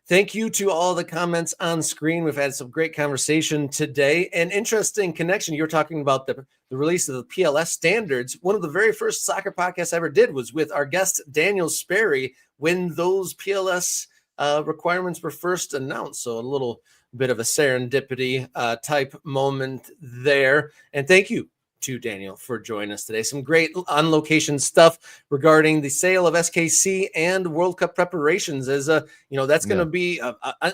Thank you to all the comments on screen. We've had some great conversation today. An interesting connection. You're talking about the release of the PLS standards. One of the very first soccer podcasts I ever did was with our guest, Daniel Sperry, when those PLS requirements were first announced. So a little bit of a serendipity type moment there. And thank you to Daniel for joining us today. Some great on-location stuff regarding the sale of SKC and World Cup preparations. As that's going to be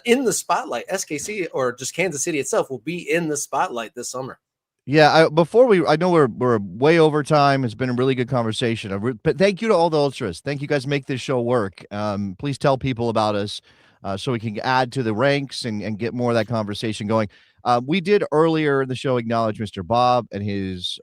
in the spotlight. SKC or just Kansas City itself will be in the spotlight this summer. Yeah, I know we're way over time. It's been a really good conversation. But thank you to all the ultras. Thank you guys make this show work. Please tell people about us. so we can add to the ranks and get more of that conversation going. We did earlier in the show acknowledge Mr. Bob and his,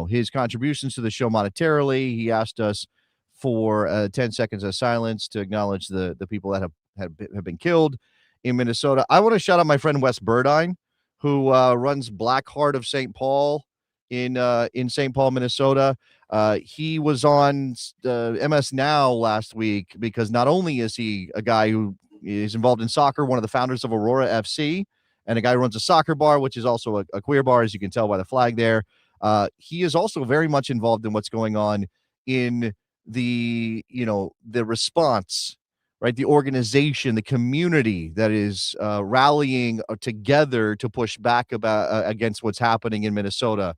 his contributions to the show monetarily. He asked us for 10 seconds of silence to acknowledge the people that have been killed in Minnesota. I want to shout out my friend Wes Burdine, who runs Black Heart of St. Paul in St. Paul, Minnesota. He was on MS Now last week because not only is he a guy who is involved in soccer, one of the founders of Aurora FC, and a guy who runs a soccer bar, which is also a queer bar, as you can tell by the flag there. He is also very much involved in what's going on in the response, right? The organization, the community that is rallying together to push back against what's happening in Minnesota.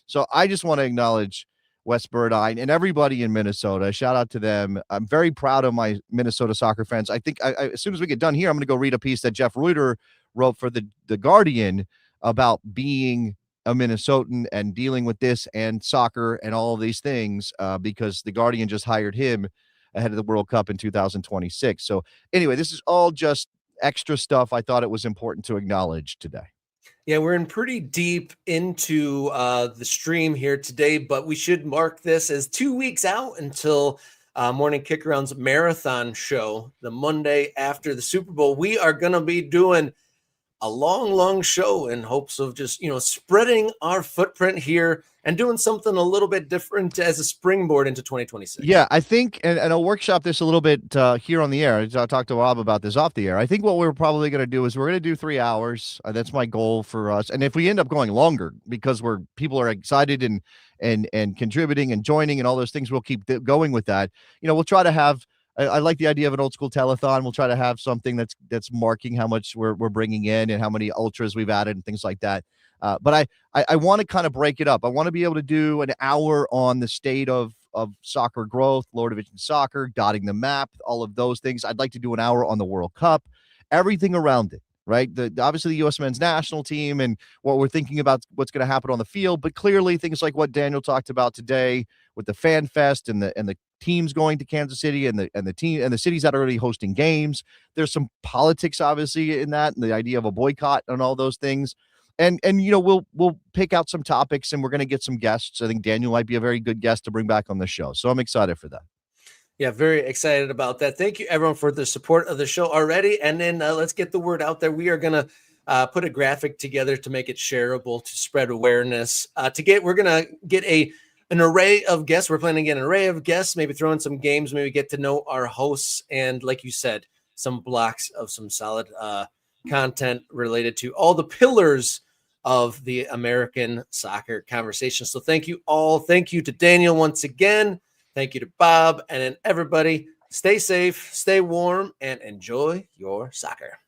So I just want to acknowledge Wes Burdine and everybody in Minnesota. Shout out to them. I'm very proud of my Minnesota soccer fans. I think as soon as we get done here, I'm going to go read a piece that Jeff Reuter wrote for the Guardian about being a Minnesotan and dealing with this and soccer and all of these things because the Guardian just hired him ahead of the World Cup in 2026. So anyway, this is all just extra stuff I thought it was important to acknowledge today. Yeah, we're in pretty deep into the stream here today, but we should mark this as 2 weeks out until Morning Kick-Around's marathon show, the Monday after the Super Bowl. We are going to be doing a long show in hopes of just, spreading our footprint here and doing something a little bit different as a springboard into 2026. Yeah, I think, and I'll workshop this a little bit here on the air. I talked to Rob about this off the air. I think what we're probably going to do is we're going to do 3 hours. That's my goal for us. And if we end up going longer because people are excited and contributing and joining and all those things, we'll keep going with that. We'll try to have. I like the idea of an old school telethon. We'll try to have something that's marking how much we're bringing in and how many ultras we've added and things like that. But I want to kind of break it up. I want to be able to do an hour on the state of soccer growth, lower division soccer, dotting the map, all of those things. I'd like to do an hour on the World Cup, everything around it, right? Obviously the U.S. men's national team and what we're thinking about what's going to happen on the field, but clearly things like what Daniel talked about today with the Fan Fest and the teams going to Kansas City and the team and the cities that are already hosting games. There's some politics obviously in that and the idea of a boycott and all those things. And we'll pick out some topics and we're going to get some guests. I think Daniel might be a very good guest to bring back on the show. So I'm excited for that. Yeah, very excited about that. Thank you everyone for the support of the show already. And then let's get the word out there. We are going to put a graphic together to make it shareable, to spread awareness. We're going to get an array of guests. We're planning to get an array of guests, maybe throw in some games, maybe get to know our hosts. And like you said, some blocks of some solid content related to all the pillars of the American soccer conversation. So thank you all. Thank you to Daniel once again. Thank you to Bob. And then everybody, stay safe, stay warm, and enjoy your soccer.